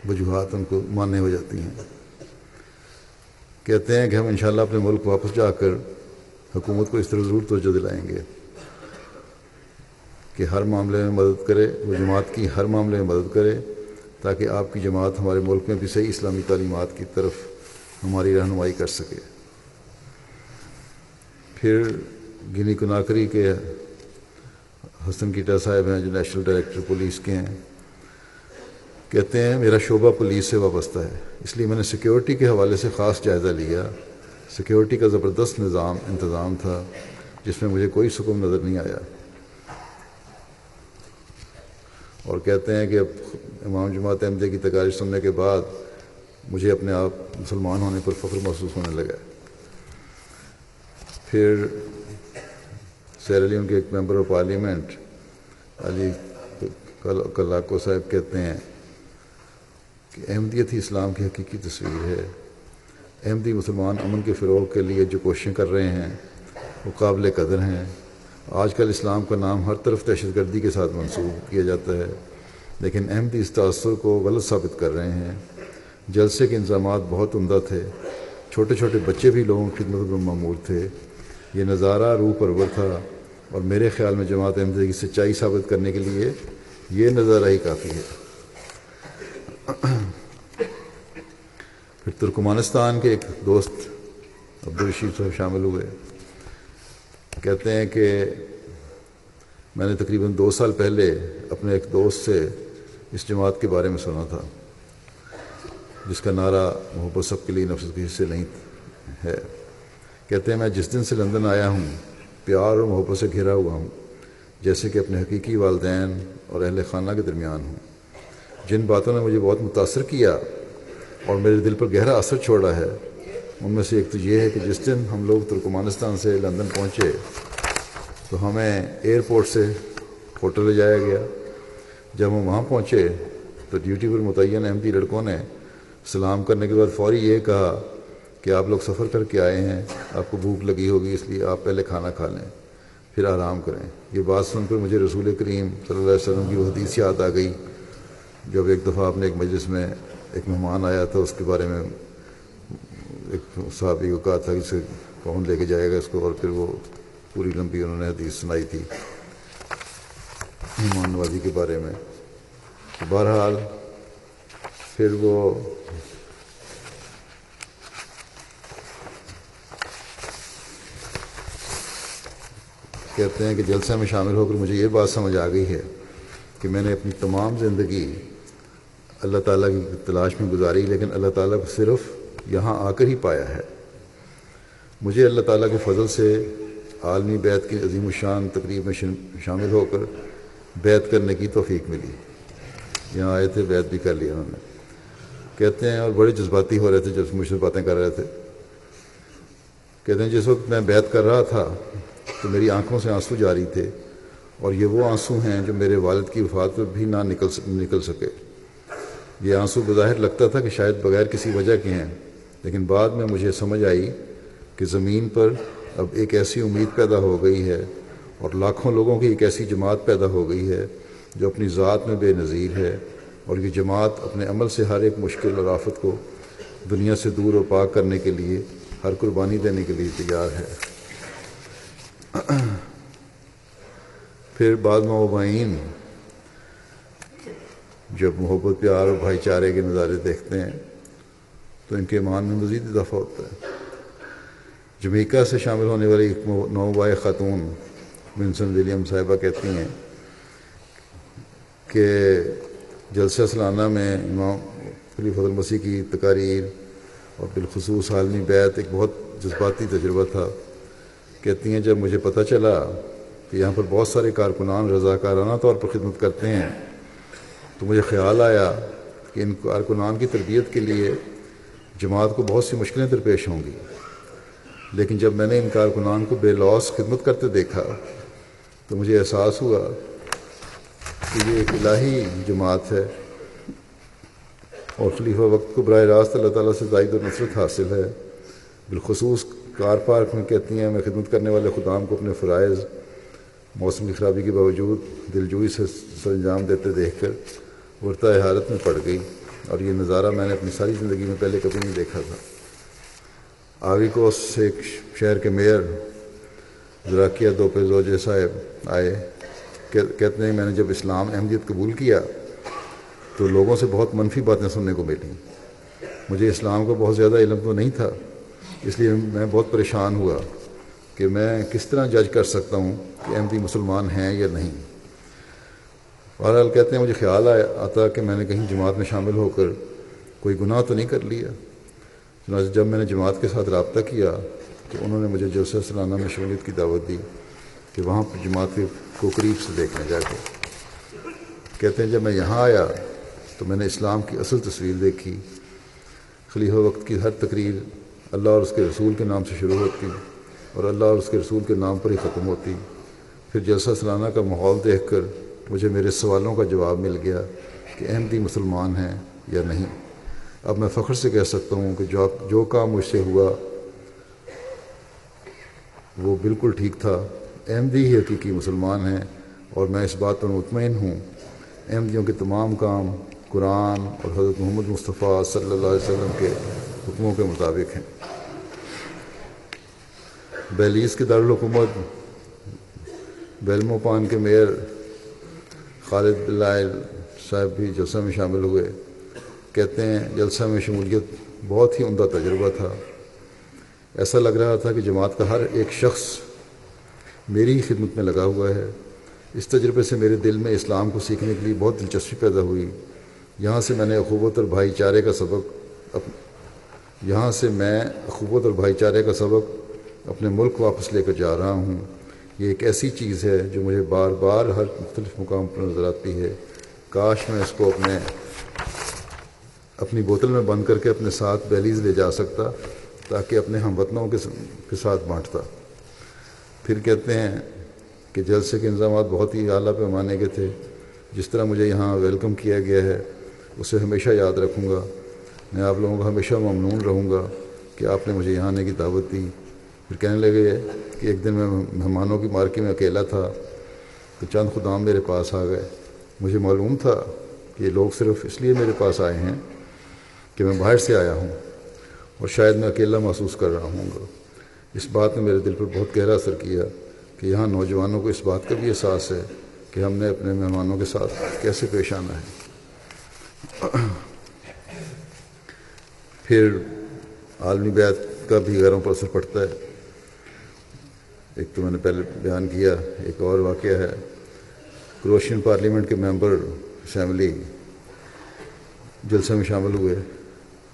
S1: وجوہات ان کو ماننے ہو جاتی ہیں. کہتے ہیں کہ ہم انشاءاللہ اپنے ملک واپس جا کر حکومت کو اس طرح ضرور توجہ دلائیں گے کہ ہر معاملے میں مدد کرے، وہ جماعت کی ہر معاملے میں مدد کرے، تاکہ آپ کی جماعت ہمارے ملک میں بھی صحیح اسلامی تعلیمات کی طرف ہماری رہنمائی کر سکے. پھر گنی کناکری کے حسن کیٹا صاحب ہیں جو نیشنل ڈائریکٹر پولیس کے ہیں، کہتے ہیں میرا شعبہ پولیس سے وابستہ ہے، اس لیے میں نے سیکیورٹی کے حوالے سے خاص جائزہ لیا. سیکیورٹی کا زبردست انتظام تھا جس میں مجھے کوئی سکون نظر نہیں آیا. اور کہتے ہیں کہ اب امام جماعت احمدیہ کی تقاریر سننے کے بعد مجھے اپنے آپ مسلمان ہونے پر فخر محسوس ہونے لگا. پھر سیرا لیون کے ایک ممبر آف پارلیمنٹ علی کلاکو صاحب کہتے ہیں کہ احمدیت ہی اسلام کی حقیقی تصویر ہے. احمدی مسلمان امن کے فروغ کے لیے جو کوششیں کر رہے ہیں وہ قابل قدر ہیں. آج کل اسلام کا نام ہر طرف دہشت گردی کے ساتھ منسوب کیا جاتا ہے، لیکن احمدی اس تاثر کو غلط ثابت کر رہے ہیں. جلسے کے انتظامات بہت عمدہ تھے، چھوٹے چھوٹے بچے بھی لوگوں کی خدمت میں معمور تھے. یہ نظارہ روح پرور تھا، اور میرے خیال میں جماعت احمدیہ کی سچائی ثابت کرنے کے لیے یہ نظارہ ہی کافی ہے. پھر ترکمانستان کے ایک دوست عبدالرشید صاحب شامل ہوئے. کہتے ہیں کہ میں نے تقریباً 2 سال پہلے اپنے ایک دوست سے اس جماعت کے بارے میں سنا تھا جس کا نعرہ محبت سب کے لیے نفس کے حصے نہیں ہے. کہتے ہیں میں جس دن سے لندن آیا ہوں پیار اور محبت سے گھرا ہوا ہوں، جیسے کہ اپنے حقیقی والدین اور اہل خانہ کے درمیان ہوں. جن باتوں نے مجھے بہت متاثر کیا اور میرے دل پر گہرا اثر چھوڑا ہے ان میں سے ایک تو یہ ہے کہ جس دن ہم لوگ ترکمانستان سے لندن پہنچے تو ہمیں ایئرپورٹ سے ہوٹل لے جایا گیا. جب ہم وہاں پہنچے تو ڈیوٹی پر متعین احمدی لڑکوں نے سلام کرنے کے بعد فوری یہ کہا کہ آپ لوگ سفر کر کے آئے ہیں، آپ کو بھوک لگی ہوگی، اس لیے آپ پہلے کھانا کھا لیں پھر آرام کریں. یہ بات سن کر مجھے رسول کریم صلی اللہ علیہ وسلم کی وہ حدیث یاد آ گئی جب ایک دفعہ آپ نے ایک مجلس میں ایک مہمان آیا تھا، اس کے بارے میں ایک صحابی کو کہا تھا کہ اسے کون لے کے جائے گا اس کو، اور پھر وہ پوری لمبی انہوں نے حدیث سنائی تھی مہمان نوازی کے بارے میں. بہرحال پھر وہ کہتے ہیں کہ جلسہ میں شامل ہو کر مجھے یہ بات سمجھ آ گئی ہے کہ میں نے اپنی تمام زندگی اللہ تعالیٰ کی تلاش میں گزاری، لیکن اللہ تعالیٰ کو صرف یہاں آ کر ہی پایا ہے. مجھے اللہ تعالیٰ کے فضل سے عالمی بیعت کی عظیم الشان تقریب میں شامل ہو کر بیعت کرنے کی توفیق ملی. یہاں آئے تھے، بیعت بھی کر لی انہوں نے. کہتے ہیں اور بڑے جذباتی ہو رہے تھے جب مجھ سے باتیں کر رہے تھے. کہتے ہیں جس وقت میں بیعت کر رہا تھا تو میری آنکھوں سے آنسو جاری تھے، اور یہ وہ آنسو ہیں جو میرے والد کی وفات پر بھی نہ نکل سکے. یہ آنسو بظاہر لگتا تھا کہ شاید بغیر کسی وجہ کے ہیں، لیکن بعد میں مجھے سمجھ آئی کہ زمین پر اب ایک ایسی امید پیدا ہو گئی ہے اور لاکھوں لوگوں کی ایک ایسی جماعت پیدا ہو گئی ہے جو اپنی ذات میں بے نظیر ہے، اور یہ جماعت اپنے عمل سے ہر ایک مشکل اور آفت کو دنیا سے دور و پاک کرنے کے لیے ہر قربانی دینے کے لیے تیار ہے. پھر بعض مابعین جب محبت پیار اور بھائی چارے کے نظارے دیکھتے ہیں تو ان کے ایمان میں مزید اضافہ ہوتا ہے. جمیکا سے شامل ہونے والی ایک نوبائے خاتون ونسن ولیم صاحبہ کہتی ہیں کہ جلسہ سالانہ میں امام خلیفہ المسیح کی تقاریر اور بالخصوص عالمی بیعت ایک بہت جذباتی تجربہ تھا. کہتی ہیں جب مجھے پتہ چلا کہ یہاں پر بہت سارے کارکنان رضاکارانہ طور پر خدمت کرتے ہیں تو مجھے خیال آیا کہ ان کارکنان کی تربیت کے لیے جماعت کو بہت سی مشکلیں درپیش ہوں گی. لیکن جب میں نے ان کارکنان کو بے لوث خدمت کرتے دیکھا تو مجھے احساس ہوا کہ یہ ایک الہی جماعت ہے اور خلیفہ وقت کو براہ راست اللہ تعالیٰ سے تائید و نصرت حاصل ہے۔ بالخصوص کار پارک میں کہتی ہیں، میں خدمت کرنے والے خدام کو اپنے فرائض موسم کی خرابی کے باوجود دلجوئی سے سر انجام دیتے دیکھ کر ورطہ حالت میں پڑ گئی، اور یہ نظارہ میں نے اپنی ساری زندگی میں پہلے کبھی نہیں دیکھا تھا۔ آوی کوسٹ سے ایک شہر کے میئر زراکیہ دوپے زوجے صاحب آئے، کہتے ہیں میں نے جب اسلام احمدیت قبول کیا تو لوگوں سے بہت منفی باتیں سننے کو ملی۔ مجھے اسلام کا بہت زیادہ علم تو نہیں تھا، اس لیے میں بہت پریشان ہوا کہ میں کس طرح جج کر سکتا ہوں کہ احمدی مسلمان ہیں یا نہیں۔ بہرحال کہتے ہیں مجھے خیال آتا کہ میں نے کہیں جماعت میں شامل ہو کر کوئی گناہ تو نہیں کر لیا۔ چنانچہ جب میں نے جماعت کے ساتھ رابطہ کیا تو انہوں نے مجھے جلسہ سالانہ میں شمولیت کی دعوت دی کہ وہاں پر جماعت کو قریب سے دیکھنے جا کے۔ کہتے ہیں جب میں یہاں آیا تو میں نے اسلام کی اصل تصویر دیکھی۔ خلیفہ وقت کی ہر تقریر اللہ اور اس کے رسول کے نام سے شروع ہوتی اور اللہ اور اس کے رسول کے نام پر ہی ختم ہوتی۔ پھر جلسہ سالانہ کا ماحول دیکھ کر مجھے میرے سوالوں کا جواب مل گیا کہ احمدی مسلمان ہیں یا نہیں۔ اب میں فخر سے کہہ سکتا ہوں کہ جو کام مجھ سے ہوا وہ بالکل ٹھیک تھا۔ احمدی ہی حقیقی مسلمان ہیں، اور میں اس بات پر مطمئن ہوں احمدیوں کے تمام کام قرآن اور حضرت محمد مصطفیٰ صلی اللہ علیہ وسلم کے حکموں کے مطابق ہیں۔ بیلیز کے دارالحکومت بیلموپان کے میئر خالد بلائل صاحب بھی جلسہ میں شامل ہوئے۔ کہتے ہیں جلسہ میں شمولیت بہت ہی عمدہ تجربہ تھا۔ ایسا لگ رہا تھا کہ جماعت کا ہر ایک شخص میری ہی خدمت میں لگا ہوا ہے۔ اس تجربے سے میرے دل میں اسلام کو سیکھنے کے لیے بہت دلچسپی پیدا ہوئی۔ یہاں سے میں اخوت اور بھائی چارے کا سبق اپنے ملک واپس لے کر جا رہا ہوں۔ یہ ایک ایسی چیز ہے جو مجھے بار بار ہر مختلف مقام پر نظر آتی ہے۔ کاش میں اس کو اپنی بوتل میں بند کر کے اپنے ساتھ بیلیز لے جا سکتا تاکہ اپنے ہم وطنوں کے ساتھ بانٹتا۔ پھر کہتے ہیں کہ جلسے کے انتظامات بہت ہی اعلیٰ پیمانے کے تھے۔ جس طرح مجھے یہاں ویلکم کیا گیا ہے اسے ہمیشہ یاد رکھوں گا۔ میں آپ لوگوں کا ہمیشہ ممنون رہوں گا کہ آپ نے مجھے یہاں آنے کی دعوت دی۔ پھر کہنے لگے کہ ایک دن میں مہمانوں کی مارکی میں اکیلا تھا تو چند خدام میرے پاس آ گئے۔ مجھے معلوم تھا کہ یہ لوگ صرف اس لیے میرے پاس آئے ہیں کہ میں باہر سے آیا ہوں اور شاید میں اکیلا محسوس کر رہا ہوں گا۔ اس بات نے میرے دل پر بہت گہرا اثر کیا کہ یہاں نوجوانوں کو اس بات کا بھی احساس ہے کہ ہم نے اپنے مہمانوں کے ساتھ کیسے پیش آنا ہے۔ پھر عالمی بیعت کا بھی غیروں پر اثر پڑتا ہے۔ ایک تو میں نے پہلے بیان کیا، ایک اور واقعہ ہے۔ کروشین پارلیمنٹ کے ممبر اسمبلی جلسے میں شامل ہوئے۔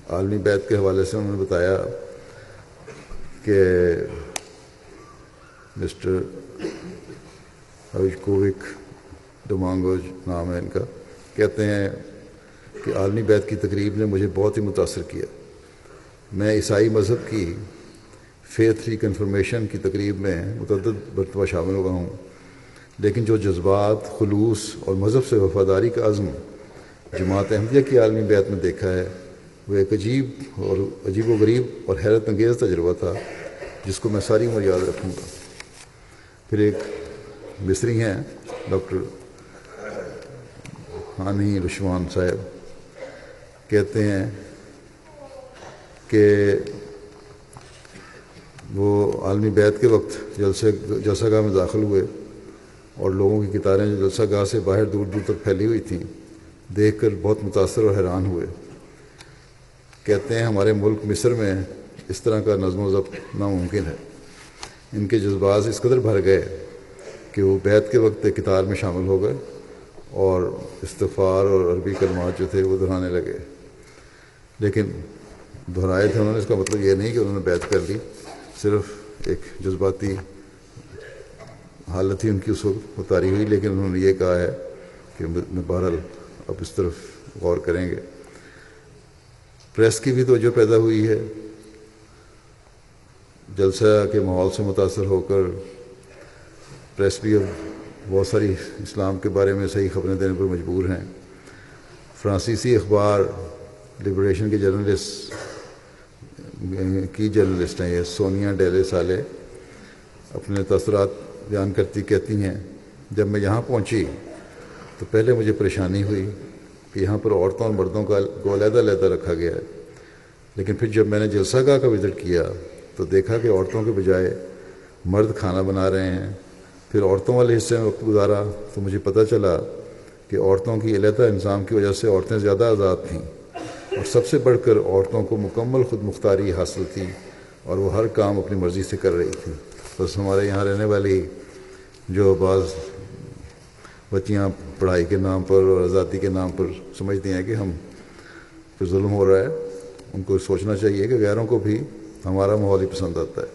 S1: عالمی بیعت کے حوالے سے انہوں نے بتایا کہ مسٹر کووک ڈومانگوج نام ہے ان کا، کہتے ہیں کہ عالمی بیعت کی تقریب نے مجھے بہت ہی متاثر کیا۔ میں عیسائی مذہب کی فیتھ ریکنفرمیشن کی تقریب میں متعدد مرتبہ شامل ہوا ہوں، لیکن جو جذبات، خلوص اور مذہب سے وفاداری کا عزم جماعت احمدیہ کی عالمی بیعت میں دیکھا ہے وہ ایک عجیب و غریب اور حیرت انگیز تجربہ تھا جس کو میں ساری عمر یاد رکھوں گا۔ پھر ایک مصری ہیں ڈاکٹر ہانی رشوان صاحب، کہتے ہیں کہ وہ عالمی بیعت کے وقت جلسہ گاہ میں داخل ہوئے اور لوگوں کی قطاریں جو جلسہ گاہ سے باہر دور دور تک پھیلی ہوئی تھیں دیکھ کر بہت متاثر اور حیران ہوئے۔ کہتے ہیں ہمارے ملک مصر میں اس طرح کا نظم و ضبط ناممکن ہے۔ ان کے جذبات اس قدر بھر گئے کہ وہ بیعت کے وقت قطار میں شامل ہو گئے اور استغفار اور عربی کلمات جو تھے وہ دہرانے لگے، لیکن دہرائے تھے انہوں نے، اس کا مطلب یہ نہیں کہ انہوں نے بیعت کر لی، صرف ایک جذباتی حالت ہی ان کی اس وقت اتاری ہوئی، لیکن انہوں نے یہ کہا ہے کہ بہرحال اب اس طرف غور کریں گے۔ پریس کی بھی توجہ پیدا ہوئی ہے۔ جلسہ کے ماحول سے متاثر ہو کر پریس بھی اب بہت ساری اسلام کے بارے میں صحیح خبریں دینے پر مجبور ہیں. فرانسیسی اخبار لبریشن کے جرنلسٹ ہیں یہ سونیا ڈیلے سالے اپنے تاثرات بیان کہتی ہیں جب میں یہاں پہنچی تو پہلے مجھے پریشانی ہوئی کہ یہاں پر عورتوں اور مردوں کو علیحدہ علیحدہ رکھا گیا ہے، لیکن پھر جب میں نے جلسہ گاہ کا وزٹ کیا تو دیکھا کہ عورتوں کے بجائے مرد کھانا بنا رہے ہیں. پھر عورتوں والے حصے میں وقت گزارا تو مجھے پتہ چلا کہ عورتوں کی علیحدہ انضام کی وجہ سے عورتیں زیادہ آزاد تھیں، اور سب سے بڑھ کر عورتوں کو مکمل خود مختاری حاصل تھی اور وہ ہر کام اپنی مرضی سے کر رہی تھی. بس ہمارے یہاں رہنے والی جو بعض بچیاں پڑھائی کے نام پر اور آزادی کے نام پر سمجھتی ہیں کہ ہم پہ ظلم ہو رہا ہے، ان کو سوچنا چاہیے کہ غیروں کو بھی ہمارا ماحول ہی پسند آتا ہے.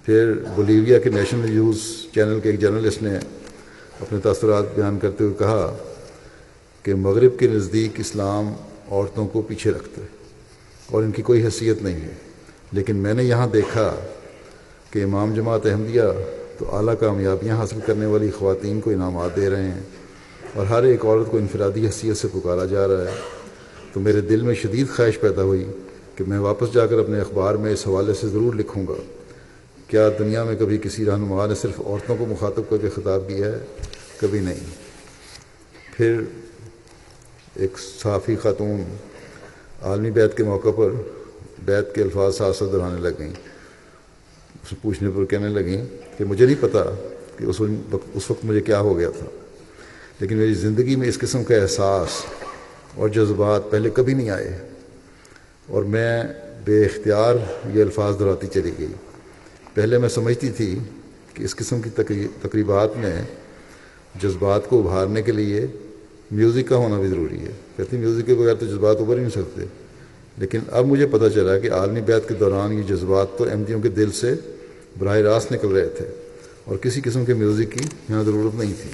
S1: پھر بولیویا کے نیشنل نیوز چینل کے ایک جرنلسٹ نے اپنے تاثرات بیان کرتے ہوئے کہا کہ مغرب کے نزدیک اسلام عورتوں کو پیچھے رکھتا ہے اور ان کی کوئی حیثیت نہیں ہے، لیکن میں نے یہاں دیکھا کہ امام جماعت احمدیہ تو اعلیٰ کامیابیاں حاصل کرنے والی خواتین کو انعامات دے رہے ہیں اور ہر ایک عورت کو انفرادی حیثیت سے پکارا جا رہا ہے. تو میرے دل میں شدید خواہش پیدا ہوئی کہ میں واپس جا کر اپنے اخبار میں اس حوالے سے ضرور لکھوں گا، کیا دنیا میں کبھی کسی رہنما نے صرف عورتوں کو مخاطب کر کے خطاب کیا ہے؟ کبھی نہیں. پھر ایک صحافی خاتون عالمی بیعت کے موقع پر بیعت کے الفاظ ساتھ ساتھ دہرانے لگ گئیں. اسے پوچھنے پر کہنے لگیں کہ مجھے نہیں پتا کہ اس وقت مجھے کیا ہو گیا تھا، لیکن میری زندگی میں اس قسم کا احساس اور جذبات پہلے کبھی نہیں آئے، اور میں بے اختیار یہ الفاظ دہراتی چلی گئی. پہلے میں سمجھتی تھی کہ اس قسم کی تقریبات میں جذبات کو ابھارنے کے لیے میوزک کا ہونا بھی ضروری ہے. کہتی میوزک کے بغیر تو جذبات ابھر ہی نہیں سکتے، لیکن اب مجھے پتہ چلا کہ عالمی بیعت کے دوران یہ جذبات تو احمدیوں کے دل سے براہ راست نکل رہے تھے اور کسی قسم کے میوزک کی یہاں ضرورت نہیں تھی.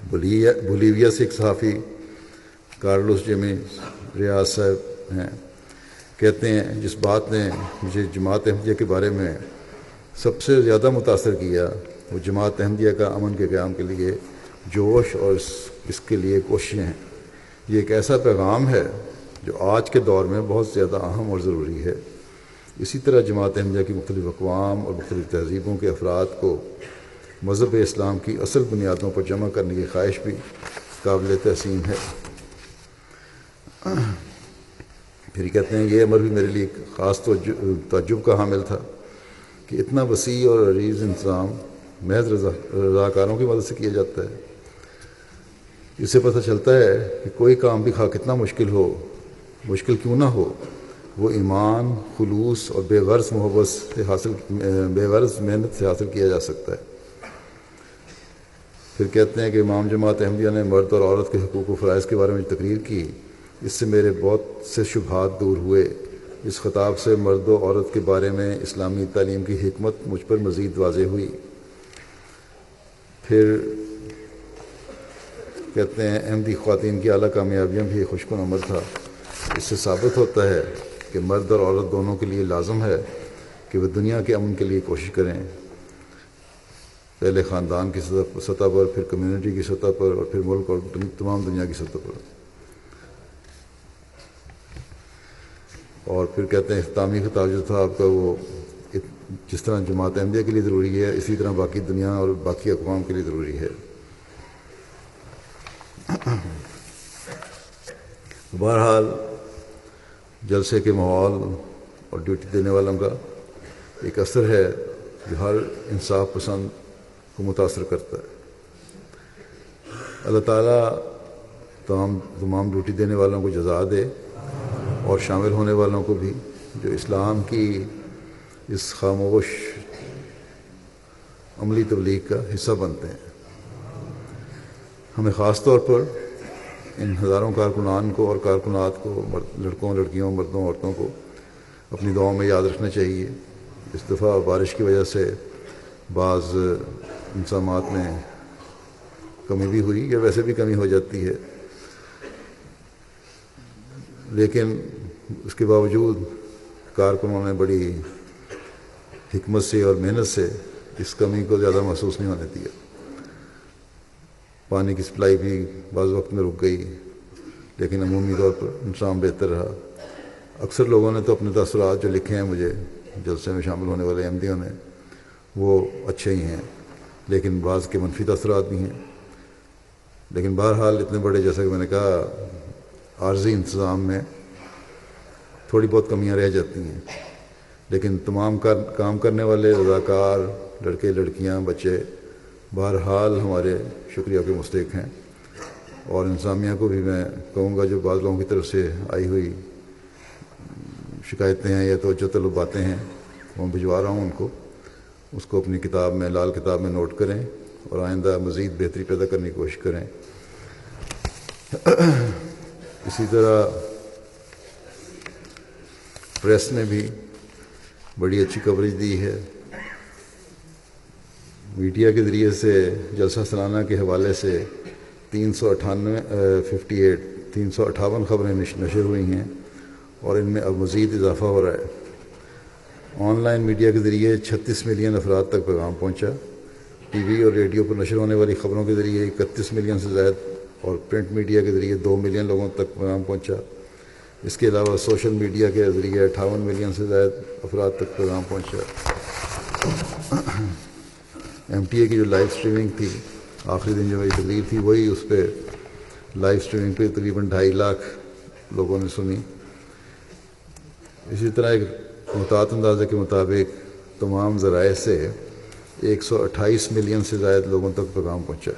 S1: بولیویا سے ایک صحافی کارلوس جیمیز ریاض صاحب ہیں، کہتے ہیں جس بات نے مجھے جماعت احمدیہ کے بارے میں سب سے زیادہ متاثر کیا وہ جماعت احمدیہ کا امن کے قیام کے لیے جوش اور اس کے لیے کوششیں ہیں. یہ ایک ایسا پیغام ہے جو آج کے دور میں بہت زیادہ اہم اور ضروری ہے. اسی طرح جماعت احمدیہ کی مختلف اقوام اور مختلف تہذیبوں کے افراد کو مذہب اسلام کی اصل بنیادوں پر جمع کرنے کی خواہش بھی قابل تحسین ہے. پھر کہتے ہیں یہ امر بھی میرے لیے ایک خاص تعجب کا حامل تھا کہ اتنا وسیع اور عریض انتظام محض رضاکاروں کی مدد سے کیا جاتا ہے. اس سے پتہ چلتا ہے کہ کوئی کام بھی کتنا مشکل کیوں نہ ہو، وہ ایمان، خلوص اور بے غرض محنت سے حاصل کیا جا سکتا ہے. پھر کہتے ہیں کہ امام جماعت احمدیہ نے مرد اور عورت کے حقوق و فرائض کے بارے میں تقریر کی، اس سے میرے بہت سے شبہات دور ہوئے. اس خطاب سے مرد و عورت کے بارے میں اسلامی تعلیم کی حکمت مجھ پر مزید واضح ہوئی. پھر کہتے ہیں احمدی خواتین کی اعلیٰ کامیابیاں بھی خوش کن عمر تھا. اس سے ثابت ہوتا ہے کہ مرد اور عورت دونوں کے لیے لازم ہے کہ وہ دنیا کے امن کے لیے کوشش کریں، پہلے خاندان کی سطح پر، پھر کمیونٹی کی سطح پر، اور پھر ملک اور تمام دنیا کی سطح پر. اور پھر کہتے ہیں اختتامی خطاب جو تھا آپ کا وہ جس طرح جماعت احمدیہ کے لیے ضروری ہے اسی طرح باقی دنیا اور باقی اقوام کے لیے ضروری ہے. بہرحال جلسے کے ماحول اور ڈیوٹی دینے والوں کا ایک اثر ہے جو ہر انصاف پسند کو متاثر کرتا ہے. اللہ تعالیٰ تمام ڈیوٹی دینے والوں کو جزا دے اور شامل ہونے والوں کو بھی جو اسلام کی اس خاموش عملی تبلیغ کا حصہ بنتے ہیں. ہمیں خاص طور پر ان ہزاروں کارکنان کو اور کارکنات کو، لڑکوں، لڑکیوں، مردوں، عورتوں کو اپنی دعاؤں میں یاد رکھنا چاہیے. اس دفعہ بارش کی وجہ سے بعض انتظامات میں کمی بھی ہوئی، یا ویسے بھی کمی ہو جاتی ہے. لیکن اس کے باوجود کارکنوں نے بڑی حکمت سے اور محنت سے اس کمی کو زیادہ محسوس نہیں ہونے دیا. پانی کی سپلائی بھی بعض وقت میں رک گئی، لیکن عمومی طور پر انتظام بہتر رہا. اکثر لوگوں نے تو اپنے تاثرات جو لکھے ہیں مجھے جلسے میں شامل ہونے والے احمدیوں نے، وہ اچھے ہی ہیں، لیکن بعض کے منفی تاثرات بھی ہیں. لیکن بہرحال اتنے بڑے، جیسا کہ میں نے کہا، عارضی انتظام میں تھوڑی بہت کمیاں رہ جاتی ہیں، لیکن تمام کام کرنے والے رضاکار، لڑکے لڑکیاں بچے، بہرحال ہمارے شکریہ کے مستحق ہیں. اور انتظامیہ کو بھی میں کہوں گا، جو بعض لوگوں کی طرف سے آئی ہوئی شکایتیں ہیں یا توجہ طلب باتیں ہیں، وہ بھجوا رہا ہوں ان کو، اس کو اپنی کتاب میں، لال کتاب میں نوٹ کریں اور آئندہ مزید بہتری پیدا کرنے کی کوشش کریں. اسی طرح پریس نے بھی بڑی اچھی کوریج دی ہے. میڈیا کے ذریعے سے جلسہ سالانہ کے حوالے سے 358 خبریں نشر ہوئی ہیں، اور ان میں اب مزید اضافہ ہو رہا ہے. آن لائن میڈیا کے ذریعے 36 ملین افراد تک پیغام پہنچا. ٹی وی اور ریڈیو پر نشر ہونے والی خبروں کے ذریعے 31 ملین سے زائد، اور پرنٹ میڈیا کے ذریعے 2 ملین لوگوں تک پیغام پہنچا. اس کے علاوہ سوشل میڈیا کے ذریعے 58 ملین سے زائد افراد تک پیغام پہنچا. ایم ٹی اے کی جو لائیو اسٹریمنگ تھی، آخری دن جو میری تقریر تھی، وہی اس پہ لائیو اسٹریمنگ پہ تقریباً 2.5 لاکھ لوگوں نے سنی. اسی طرح ایک محتاط اندازے کے مطابق تمام ذرائع سے 128 ملین سے زائد لوگوں تک پیغام پہنچا.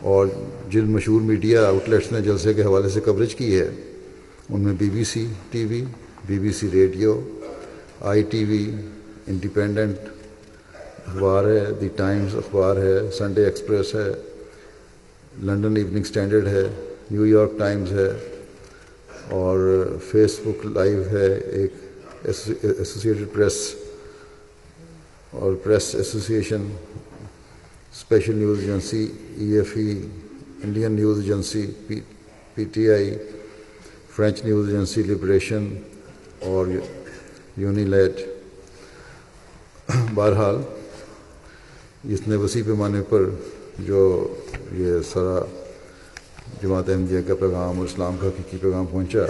S1: اور جن مشہور میڈیا آؤٹلیٹس نے جلسے کے حوالے سے کوریج کی ہے، ان میں B B C T V, B B C radio, I T V, Independent اخبار ہے، دی ٹائمز اخبار ہے، سنڈے ایکسپریس ہے، لنڈن ایوننگ اسٹینڈرڈ ہے، نیو یارک ٹائمز ہے، اور فیس بک لائیو ہے، ایک ایسوسیٹڈ پریس اور Press Association, special news agency E F E, Indian news agency P T I, French news agency Liberation اور یونیلیٹ. بہرحال اس نے وسیع پیمانے پر جو یہ سارا جماعت احمدیہ کا پیغام اور اسلام کا حقیقی پیغام پہنچا،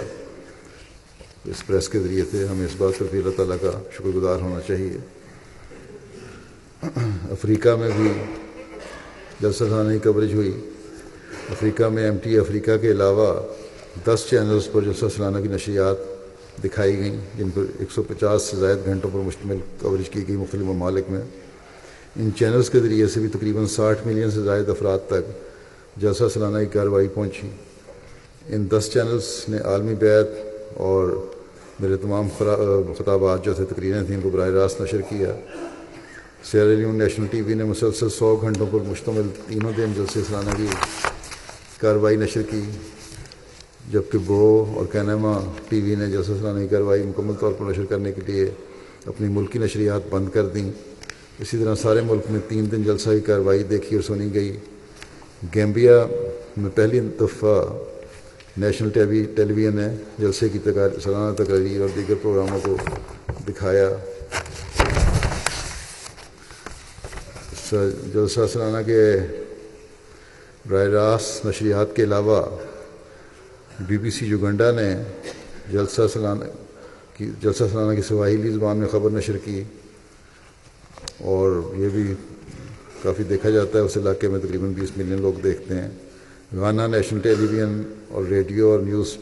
S1: اس پریس کے ذریعے سے ہمیں اس بات پر بھی اللہ تعالیٰ کا شکر گزار ہونا چاہیے. افریقہ میں بھی جلسہ سالانہ کی کوریج ہوئی. افریقہ میں ایم ٹی افریقہ کے علاوہ 10 چینلز پر جلسہ سالانہ کی نشریات دکھائی گئیں، جن پر 150 سے زائد گھنٹوں پر مشتمل کوریج کی گئی مختلف ممالک میں. ان چینلز کے ذریعے سے بھی تقریباً 60 ملین سے زائد افراد تک جلسہ سالانہ کی کارروائی پہنچی. ان 10 چینلز نے عالمی بیعت اور میرے تمام خطابات جو تھے، تقریریں تھیں، ان کو براہ راست نشر کیا. Sierra Leone national T V نے مسلسل 100 گھنٹوں پر مشتمل تینوں دن جلسہ سالانہ کی کارروائی نشر کی، جبکہ بو اور کینیما ٹی وی نے جلسہ سالانہ کی کارروائی مکمل طور پر نشر کرنے کے لیے اپنی ملکی نشریات بند کر دیں. اسی طرح سارے ملک میں 3 دن جلسہ کی کارروائی دیکھی اور سنی گئی. گیمبیا میں پہلی دفعہ نیشنل ٹیلی ویژن نے جلسے کی سالانہ تقاریر اور دیگر پروگراموں کو دکھایا. جلسہ سالانہ کے براہ راست نشریات کے علاوہ بی بی سی یوگنڈا نے جلسہ سالانہ کی سواحیلی زبان میں خبر نشر کی، اور یہ بھی کافی دیکھا جاتا ہے، اس علاقے میں تقریباً 20 ملین لوگ دیکھتے ہیں. گانا نیشنل ٹیلی ویژن اور ریڈیو اور نیوز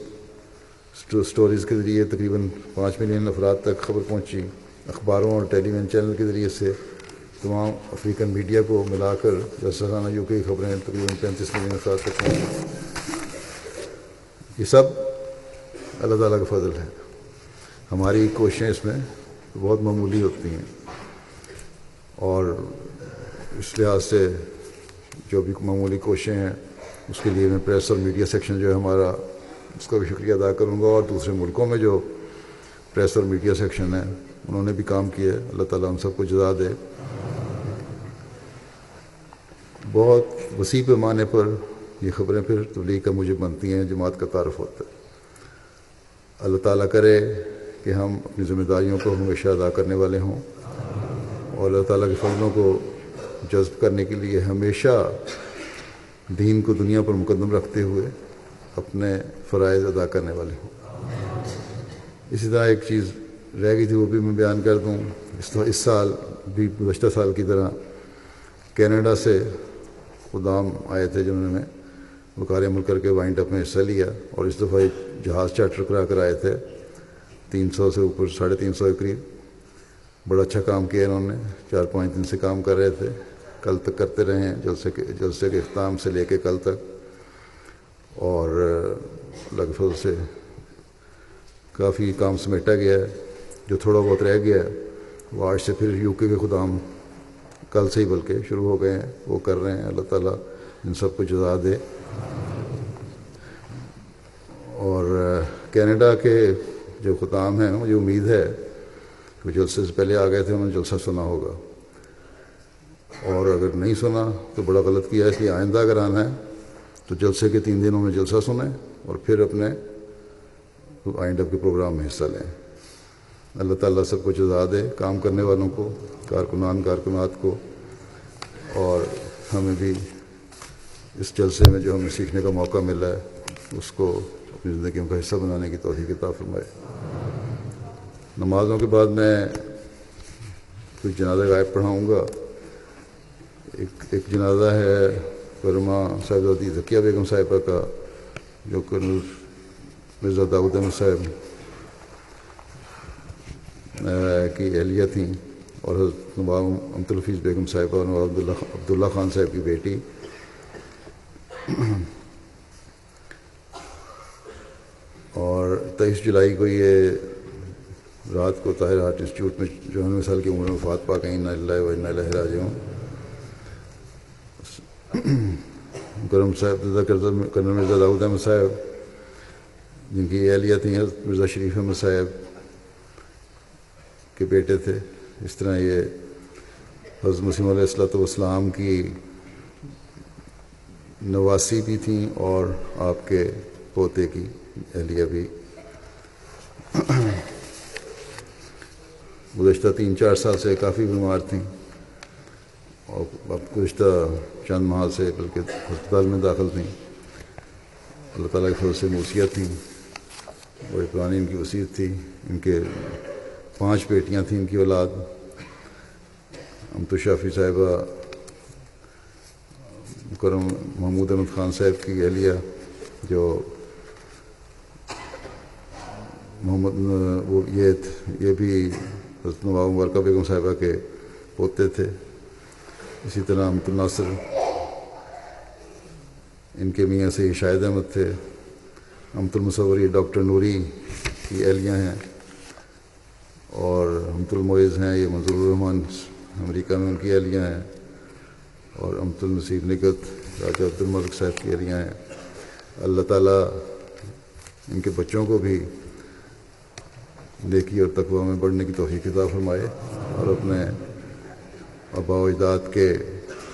S1: سٹوریز کے ذریعے تقریباً 5 ملین افراد تک خبر پہنچی. اخباروں اور ٹیلی ویژن چینل کے ذریعے سے تمام افریقن میڈیا کو ملا کر جلسہ سالانہ یو کے کی خبریں تقریباً 35 ملین افراد تک پہنچی. یہ سب اللہ تعالیٰ کا فضل ہے. ہماری کوششیں اس میں بہت معمولی ہوتی ہیں، اور اس لحاظ سے جو بھی معمولی کوششیں ہیں اس کے لیے میں پریس اور میڈیا سیکشن جو ہے ہمارا، اس کا بھی شکریہ ادا کروں گا. اور دوسرے ملکوں میں جو پریس اور میڈیا سیکشن ہیں، انہوں نے بھی کام کیا ہے. اللہ تعالیٰ ہم سب کو جزا دے. بہت وسیع پیمانے پر یہ خبریں پھر تبلیغ کا موجب بنتی ہیں، جماعت کا تعارف ہوتا ہے. اللہ تعالیٰ کرے کہ ہم اپنی ذمہ داریوں کو ہمیشہ ادا کرنے والے ہوں اور اللہ تعالیٰ کے فضلوں کو جذب کرنے کے لیے ہمیشہ دین کو دنیا پر مقدم رکھتے ہوئے اپنے فرائض ادا کرنے والے ہوں۔ اسی طرح ایک چیز رہ گئی تھی، وہ بھی میں بیان کر دوں۔ اس سال بھی گزشتہ سال کی طرح کینیڈا سے خدام آئے تھے جنہوں نے وقار عمل کر کے وائنڈ اپ میں حصہ لیا، اور اس دفعہ ایک جہاز چارٹر کرا کر آئے تھے 300 سے اوپر، 350 کے قریب۔ بڑا اچھا کام کیا انہوں نے، 4-5 دن سے کام کر رہے تھے، کل تک کرتے رہے ہیں، جلسے کے اختتام سے لے کے کل تک، اور اللہ کے فضل سے کافی کام سمیٹا گیا ہے۔ جو تھوڑا بہت رہ گیا ہے وہ آج سے پھر یو کے خدام کل سے ہی بلکہ شروع ہو گئے ہیں، وہ کر رہے ہیں۔ اللہ تعالیٰ ان سب کو جزا دے۔ اور کینیڈا کے جو خدام ہیں مجھے امید ہے کہ جلسے سے پہلے آ گئے تھے، انہوں نے جلسہ سنا ہوگا، اور اگر نہیں سنا تو بڑا غلط کیا ہے کہ آئندہ اگر آنا ہے تو جلسے کے 3 دنوں میں جلسہ سنیں اور پھر اپنے وائنڈ اپ کے پروگرام میں حصہ لیں۔ اللہ تعالیٰ سب کو جزا دے، کام کرنے والوں کو، کارکنات کو، اور ہمیں بھی اس جلسے میں جو ہمیں سیکھنے کا موقع ملا ہے اس کو اپنی زندگیوں کا حصہ بنانے کی توفیق عطا فرمائے۔ نمازوں کے بعد میں کچھ جنازہ غائب پڑھاؤں گا۔ ایک جنازہ ہے کرما صاحبزادی ذکیہ بیگم صاحبہ کا، جو کرنل مرزا داؤد احمد صاحب کی اہلیہ تھیں، اور حضرت نواب امت الحفیظ بیگم صاحبہ اور نواب عبداللہ خان صاحب کی بیٹی۔ اور 23 جولائی کو یہ رات کو طاہر ہارٹ انسٹیٹیوٹ میں 94 سال کی عمر میں وفات پا گئیں۔ انا للہ و انا الیہ راجعون۔ کرم صاحب کرنل مرزا داؤد احمد صاحب جن کی اہلیہ تھیں حضرت مرزا شریف احمد صاحب کے بیٹے تھے۔ اس طرح یہ حضرت مسیح علیہ الصلوۃ والسلام کی نواسی بھی تھیں اور آپ کے پوتے کی اہلیہ بھی۔ گزشتہ 3-4 سال سے کافی بیمار تھیں، اور اب گزشتہ چند ماہ سے بلکہ ہسپتال میں داخل تھیں۔ اللہ تعالیٰ کے فضل سے موسیت تھیں، بڑی پرانی ان کی وصیت تھی۔ ان کے 5 بیٹیاں تھیں ان کی اولاد۔ امت شافی صاحبہ، مکرم محمود احمد خان صاحب کی اہلیہ، جو یہ بھی حضرت نواب مبارکہ بیگم صاحبہ کے پوتے تھے۔ اسی طرح امت الناصر، ان کے میاں سے شاہد احمد تھے۔ امت المصور یہ ڈاکٹر نوری کی اہلیہ ہیں، اور امت المعز ہیں یہ منظور الرحمان امریکہ میں ان کی اہلیہ ہیں، اور امت النصیر نگت راجہ عبد الملک صاحب کی اہلیہ ہیں۔ اللہ تعالیٰ ان کے بچوں کو بھی نیکی اور تقوی میں بڑھنے کی توفیق عطا فرمائے، اور اپنے آباء و اجداد کے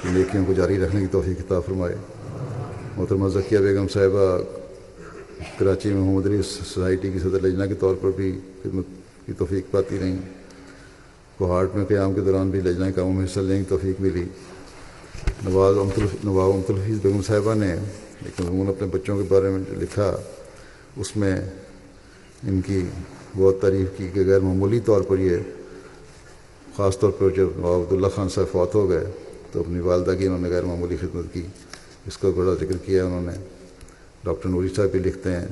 S1: نیکیوں کو جاری رکھنے کی توفیق عطا فرمائے۔ محترمہ ذکیہ بیگم صاحبہ کراچی میں محمد علی سوسائٹی کی صدر لجنہ کے طور پر بھی خدمت کی توفیق پاتی رہیں۔ کوہاٹ میں قیام کے دوران بھی لجنہ کاموں میں حصہ لینے کی توفیق ملی۔ نواب امت الحفیظ بیگم صاحبہ نے ایک مضمون اپنے بچوں کے بارے میں جو لکھا، اس میں ان کی بہت تعریف کی کہ غیر معمولی طور پر یہ، خاص طور پر جب نواب عبداللہ خان صاحب فوت ہو گئے تو اپنی والدہ کی انہوں نے غیر معمولی خدمت کی، اس کا بڑا ذکر کیا انہوں نے۔ ڈاکٹر نوری صاحب بھی لکھتے ہیں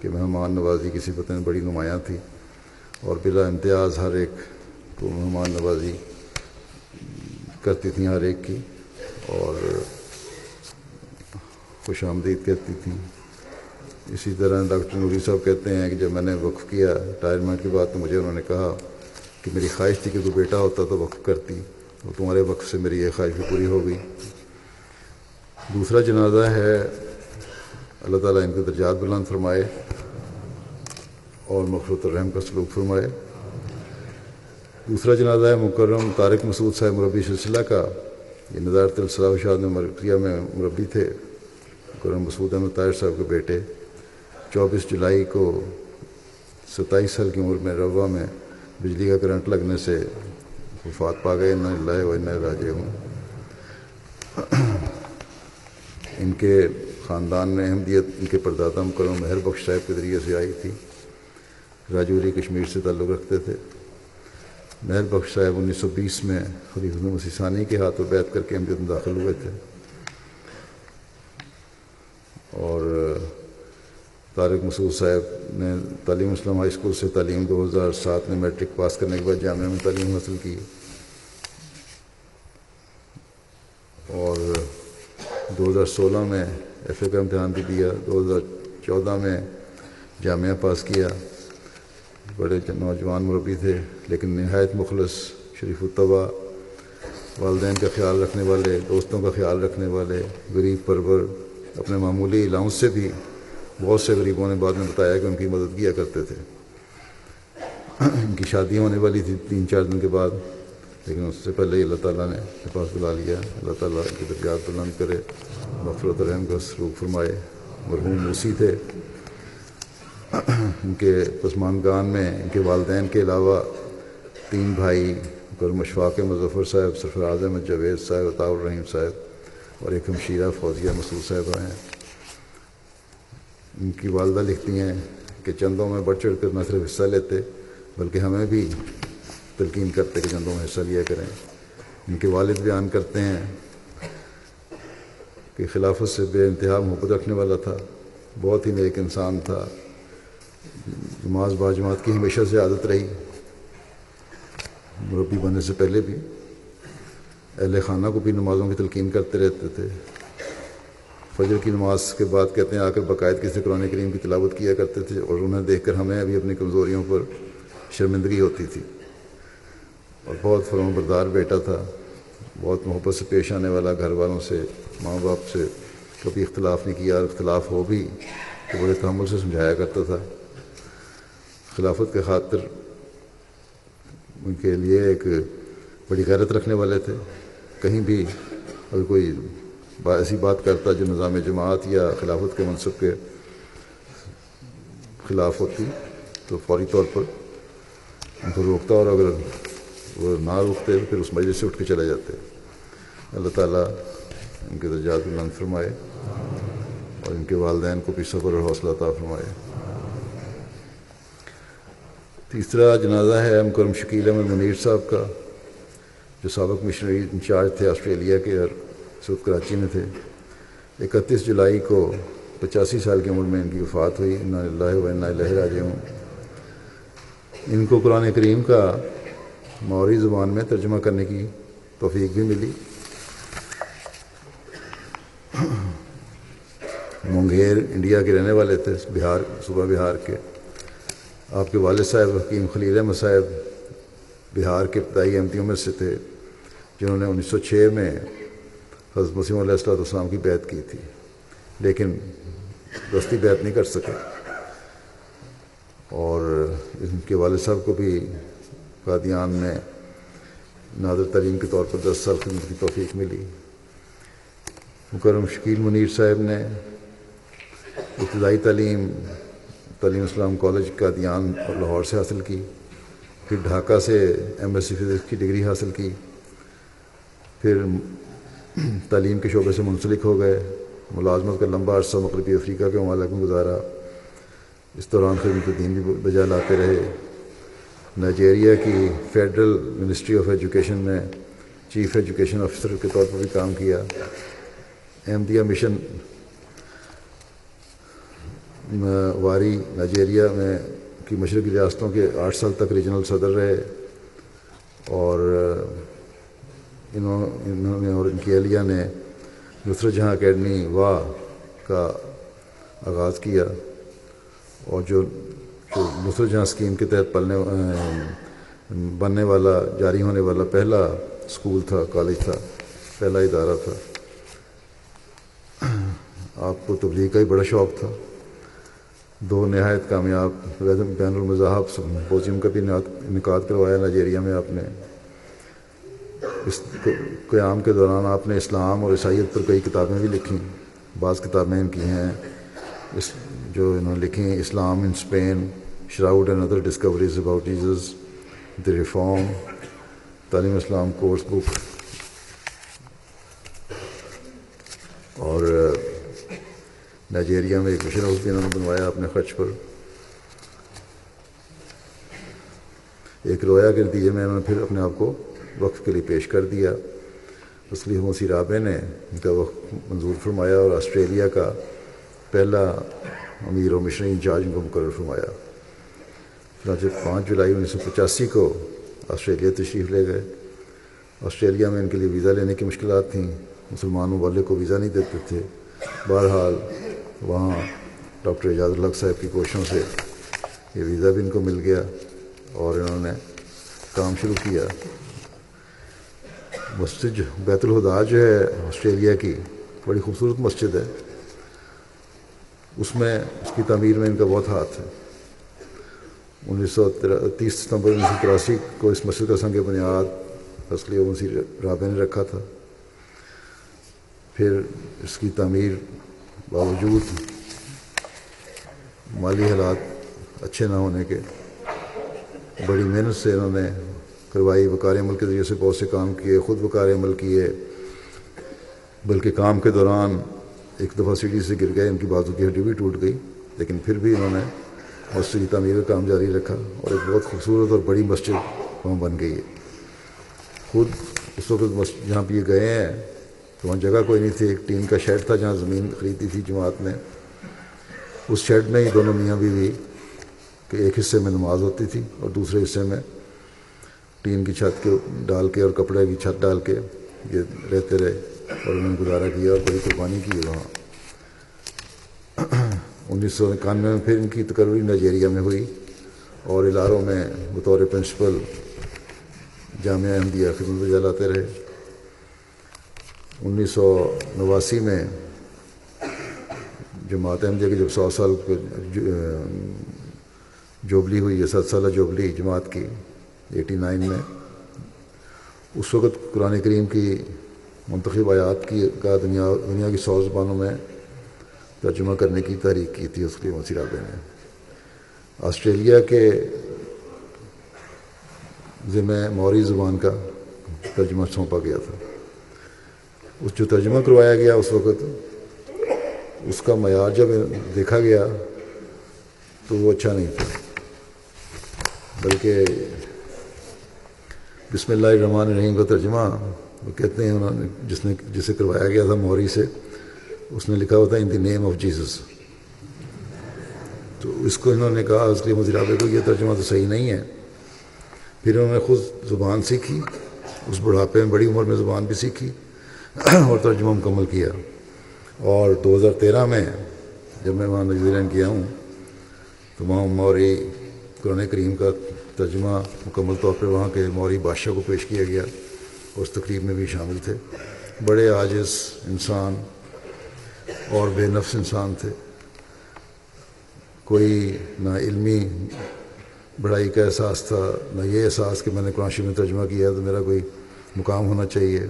S1: کہ مہمان نوازی کی صفتیں بڑی نمایاں تھی، اور بلا امتیاز ہر ایک کو مہمان نوازی کرتی تھیں، ہر ایک کی، اور خوش آمدید کہتی تھیں۔ اسی طرح ڈاکٹر نوری صاحب کہتے ہیں کہ جب میں نے وقف کیا ریٹائرمنٹ کے بعد، تو مجھے انہوں نے کہا کہ میری خواہش تھی کہ کوئی بیٹا ہوتا تو وقف کرتی، اور تمہارے وقف سے میری یہ خواہش بھی پوری ہو گئی۔ دوسرا جنازہ ہے، اللہ تعالیٰ ان کے درجات بلند فرمائے اور مغفرت الرحم کا سلوک فرمائے۔ دوسرا جنازہ ہے مکرم طارق مسعود صاحب مربی سلسلہ کا۔ یہ نظارت الصلاح و شاد میں مرکزیہ میں مربی تھے، مکرم مسعود احمد طاہر صاحب کے بیٹے۔ 24 جولائی کو 27 سال کی عمر میں روا میں بجلی کا کرنٹ لگنے سے وفات پا گئے. انا للہ و انا الیہ راجعون. ان کے خاندان میں احمدیت ان کے پردادا مکرم مہر بخش صاحب کے ذریعے سے آئی تھی. راجوری کشمیر سے تعلق رکھتے تھے. مہر بخش صاحب 1920 میں خلیفہ مسیح ثانی کے ہاتھوں بیعت کر کے احمدیت میں داخل ہوئے تھے. اور طارق مسعود صاحب نے تعلیم اسلام ہائی اسکول سے تعلیم 2007 میں میٹرک پاس کرنے کے بعد جامعہ میں تعلیم حاصل کی. اور 2016 میں ایف اے کا امتحان بھی دیا. 2014 میں جامعہ پاس کیا. بڑے نوجوان مربی تھے لیکن نہایت مخلص، شریف الطبع، والدین کا خیال رکھنے والے، دوستوں کا خیال رکھنے والے، غریب پرور. اپنے معمولی الاؤنس سے بھی بہت سے غریبوں نے بعد میں بتایا کہ ان کی مدد کیا کرتے تھے. ان کی شادی ہونے والی تھی 3-4 دن کے بعد، لیکن اس سے پہلے ہی اللہ تعالیٰ نے اپنے پاس بلا لیا. اللہ تعالیٰ کی درجات بلند کرے، مغفرت و رحم کا سلوک فرمائے. مرحوم موسی تھے. ان کے پسماندگان میں ان کے والدین کے علاوہ 3 بھائی مکرم اشفاق مظفر صاحب، سرفراز احمد جاوید صاحب، عطاء الرحیم صاحب اور ایک ہمشیرہ فوزیہ مسعود صاحبہ ہیں. ان کی والدہ لکھتی ہیں کہ چندوں میں بڑھ چڑھ کر نہ صرف حصہ لیتے بلکہ ہمیں بھی تلقین کرتے کہ چندوں میں حصہ لیا کریں. ان کے والد بیان کرتے ہیں کہ خلافت سے بے انتہا محبت رکھنے والا تھا، بہت ہی نیک انسان تھا. نماز باجماعت کی ہمیشہ سے عادت رہی، مربی بننے سے پہلے بھی. اہل خانہ کو بھی نمازوں کی تلقین کرتے رہتے تھے. فجر کی نماز کے بعد کہتے ہیں آ کر باقاعدگی سے قرآن کریم کی تلاوت کیا کرتے تھے، اور انہیں دیکھ کر ہمیں ابھی اپنی کمزوریوں پر شرمندگی ہوتی تھی. اور بہت فرما بردار بیٹا تھا، بہت محبت سے پیش آنے والا، گھر والوں سے، ماں باپ سے کبھی اختلاف نہیں کیا. اختلاف ہو بھی تو بڑے تحمل سے سمجھایا کرتا تھا. خلافت کے خاطر ان کے لیے ایک بڑی غیرت رکھنے والے تھے. کہیں بھی اگر کوئی ایسی بات کرتا جو نظام جماعت یا خلافت کے منصب کے خلاف ہوتی تو فوری طور پر ان کو روکتا، اور اگر وہ نہ روکتے پھر اس مجلس سے اٹھ کے چلے جاتے. اللہ تعالیٰ ان کے درجات بلند فرمائے اور ان کے والدین کو بھی صبر اور حوصلہ عطا فرمائے. تیسرا جنازہ ہے مکرم شکیل احمد منیر صاحب کا، جو سابق مشنری انچارج تھے آسٹریلیا کے اور اس وقت کراچی میں تھے. 31 جولائی کو 85 سال کی عمر میں ان کی وفات ہوئی. انا للہ و انا الیہ راجعون. ان کو قرآن کریم کا ماوری زبان میں ترجمہ کرنے کی توفیق بھی ملی. مونگیر انڈیا کے رہنے والے تھے، بہار، صوبہ بہار کے. آپ کے والد صاحب حکیم خلیل احمد صاحب بہار کے ابتدائی احمدیوں میں سے تھے، جنہوں نے 1906 میں حضرت مسیح علیہ السلام کی بیعت کی تھی، لیکن دستی بیعت نہیں کر سکے. اور ان کے والد صاحب کو بھی قادیان میں نادر تعلیم کے طور پر 10 سال خدمت کی توفیق ملی. مکرم شکیل منیر صاحب نے ابتدائی تعلیم اسلام کالج قادیان اور لاہور سے حاصل کی. پھر ڈھاکہ سے ایم ایس سی فزکس کی ڈگری حاصل کی. پھر تعلیم کے شعبے سے منسلک ہو گئے. ملازمت کا لمبا عرصہ مغربی افریقہ کے ممالک میں گزارا. اس دوران خدمت دین بھی بجا لاتے رہے. نائجیریا کی فیڈرل منسٹری آف ایجوکیشن میں چیف ایجوکیشن آفیسر کے طور پر بھی کام کیا. احمدیہ مشن واری نائجیریا میں کی مشرقی ریاستوں کے 8 سال تک ریجنل صدر رہے. اور انہوں نے اور ان کی اہلیہ نے نصرت جہاں اکیڈمی واہ کا آغاز کیا، اور جو نصرت جہاں اسکیم کے تحت بننے والا، جاری ہونے والا پہلا اسکول تھا، کالج تھا، پہلا ادارہ تھا. آپ کو تبلیغ کا ہی بڑا شوق تھا. 2 نہایت کامیاب بین المذاہب سمپوزیم کا بھی انعقاد کروایا نائجیریا میں. آپ نے اس قیام کے دوران آپ نے اسلام اور عیسائیت پر کئی کتابیں بھی لکھیں. بعض کتابیں ان کی ہیں جو انہوں نے لکھی: اسلام ان Spain, Shroud and other discoveries about Jesus, the Reform, تعلیم اسلام کورس بک, اور نائجیریا میں ایک مشن ہاؤس بھی انہوں نے بنوایا اپنے خرچ پر. ایک رویا کے نتیجے میں انہوں نے پھر اپنے آپ کو وقف کے لیے پیش کر دیا. اصلی موسی رابع نے ان کا وقف منظور فرمایا اور آسٹریلیا کا پہلا امیر و مشنری انچارج ان کو مقرر فرمایا. چنانچہ 5 جولائی 1985 کو آسٹریلیا تشریف لے گئے. آسٹریلیا میں ان کے لیے ویزا لینے کی مشکلات تھیں, مسلمان ممالک کو ویزا نہیں دیتے تھے. بہرحال وہاں ڈاکٹر اعجاز الحق صاحب کی کوششوں سے یہ ویزا بھی ان کو مل گیا اور انہوں نے کام شروع کیا. مسجد بیت الہدا جو ہے آسٹریلیا کی, بڑی خوبصورت مسجد ہے. اس کی تعمیر میں ان کا بہت ہاتھ ہے. 30 ستمبر 1983 کو اس مسجد کا سنگ بنیاد اصلی موسی رابع نے رکھا تھا. پھر اس کی تعمیر باوجود مالی حالات اچھے نہ ہونے کے بڑی محنت سے انہوں نے کروائی. وقار عمل کے ذریعے سے بہت سے کام کیے, خود وقار عمل کیے, بلکہ کام کے دوران ایک دفعہ سیڑھی سے گر گئے, ان کی بازو کی ہڈی بھی ٹوٹ گئی, لیکن پھر بھی انہوں نے مسجد کی تعمیر کا کام جاری رکھا اور ایک بہت خوبصورت اور بڑی مسجد وہاں بن گئی ہے. خود اس وقت جہاں پہ یہ گئے ہیں تو وہاں جگہ کوئی نہیں تھی. ایک ٹین کا شیڈ تھا جہاں زمین خریدی تھی جماعت نے. اس شیڈ میں ہی دونوں میاں بیوی کہ ایک حصے میں نماز ہوتی تھی اور دوسرے حصے میں ٹین کی چھت کے ڈال کے اور کپڑے کی چھت ڈال کے یہ رہتے رہے اور انہوں نے گزارا کیا اور بڑی قربانی کی وہاں. 1991 میں پھر ان کی تقرری نائجیریا میں ہوئی اور الارو میں بطور پرنسپل جامعہ احمدیہ خدمت بجا لاتے رہے. 1989 میں جماعت احمدیہ کی جب 100 سال جوبلی ہوئی ہے, 7 سالہ جوبلی جماعت کی 89 میں, اس وقت قرآن کریم کی منتخب آیات کا دنیا کی 100 زبانوں میں ترجمہ کرنے کی تحریک کی تھی اس کے موسی رابع نے. آسٹریلیا کے ذمہ موری زبان کا ترجمہ سونپا گیا تھا. اس جو ترجمہ کروایا گیا اس وقت, اس کا معیار جب دیکھا گیا تو وہ اچھا نہیں تھا, بلکہ بسم اللہ الرحمن الرحیم کا ترجمہ وہ کہتے ہیں انہوں نے جسے کروایا گیا تھا موری سے, اس نے لکھا ہوتا ہے ان دی نیم آف جیسس. تو اس کو انہوں نے کہا اس لیے موسی رابع کو یہ ترجمہ تو صحیح نہیں ہے. پھر انہوں نے خود زبان سیکھی, اس بڑھاپے میں بڑی عمر میں زبان بھی سیکھی اور ترجمہ مکمل کیا. اور 2013 میں جب میں وہاں نیوزی لینڈ گیا ہوں تو وہاں موری قرآن کریم کا ترجمہ مکمل طور پر وہاں کے موری بادشاہ کو پیش کیا گیا اور اس تقریب میں بھی شامل تھے. بڑے عاجز انسان اور بے نفس انسان تھے. کوئی نہ علمی بڑائی کا احساس تھا, نہ یہ احساس کہ میں نے قرآن شریف میں ترجمہ کیا ہے تو میرا کوئی مقام ہونا چاہیے.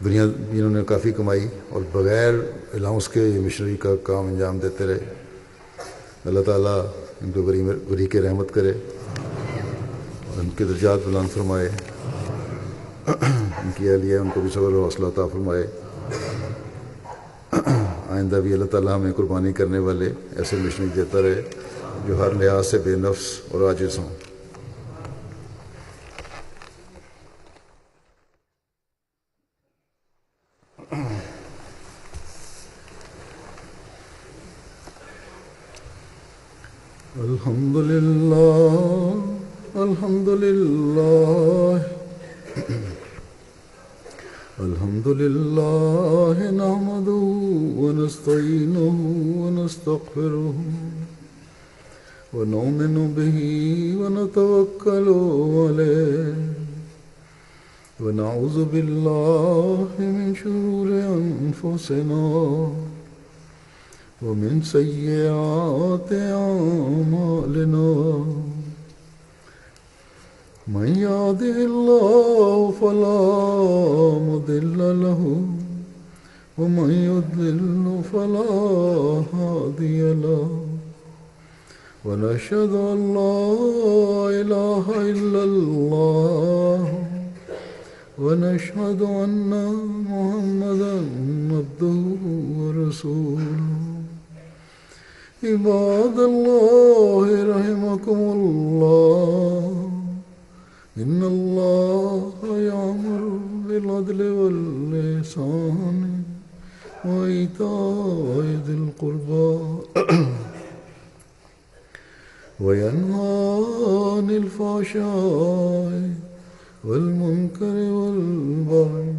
S1: دنیا بھی انہوں نے کافی کمائی اور بغیر الاؤنس کے یہ مشنری کا کام انجام دیتے رہے. اللہ تعالیٰ ان کو بری کے رحمت کرے اور ان کے درجات بلند فرمائے, ان کی اہلیہ ان کو بھی صبر و حوصلہ عطا فرمائے. آئندہ بھی اللہ تعالیٰ ہمیں قربانی کرنے والے ایسے مشنری دیتا رہے جو ہر لحاظ سے بے نفس اور عاجز ہوں. الحمد لله نحمده ونستعينه ونستغفره ونؤمن به ونتوكل عليه ونعوذ بالله من شرور أنفسنا ومن سيئات أعمالنا. من يهده الله فلا مضل له ومن يضلل فلا هادي له ونشهد أن لا إله إلا الله ونشهد أن محمدا عبده ورسوله عباد الله رحمكم الله إن الله يأمر بالعدل والإحسان وإيتاء ذي القربى وينهى عن الفحشاء والمنكر والبغي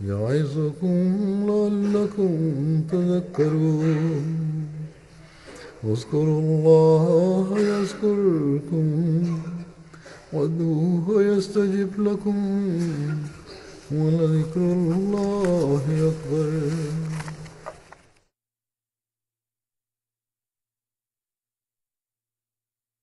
S1: يعظكم لعلكم تذكرون اذكروا الله يذكركم وادعوه يستجب لكم ولذكر الله أكبر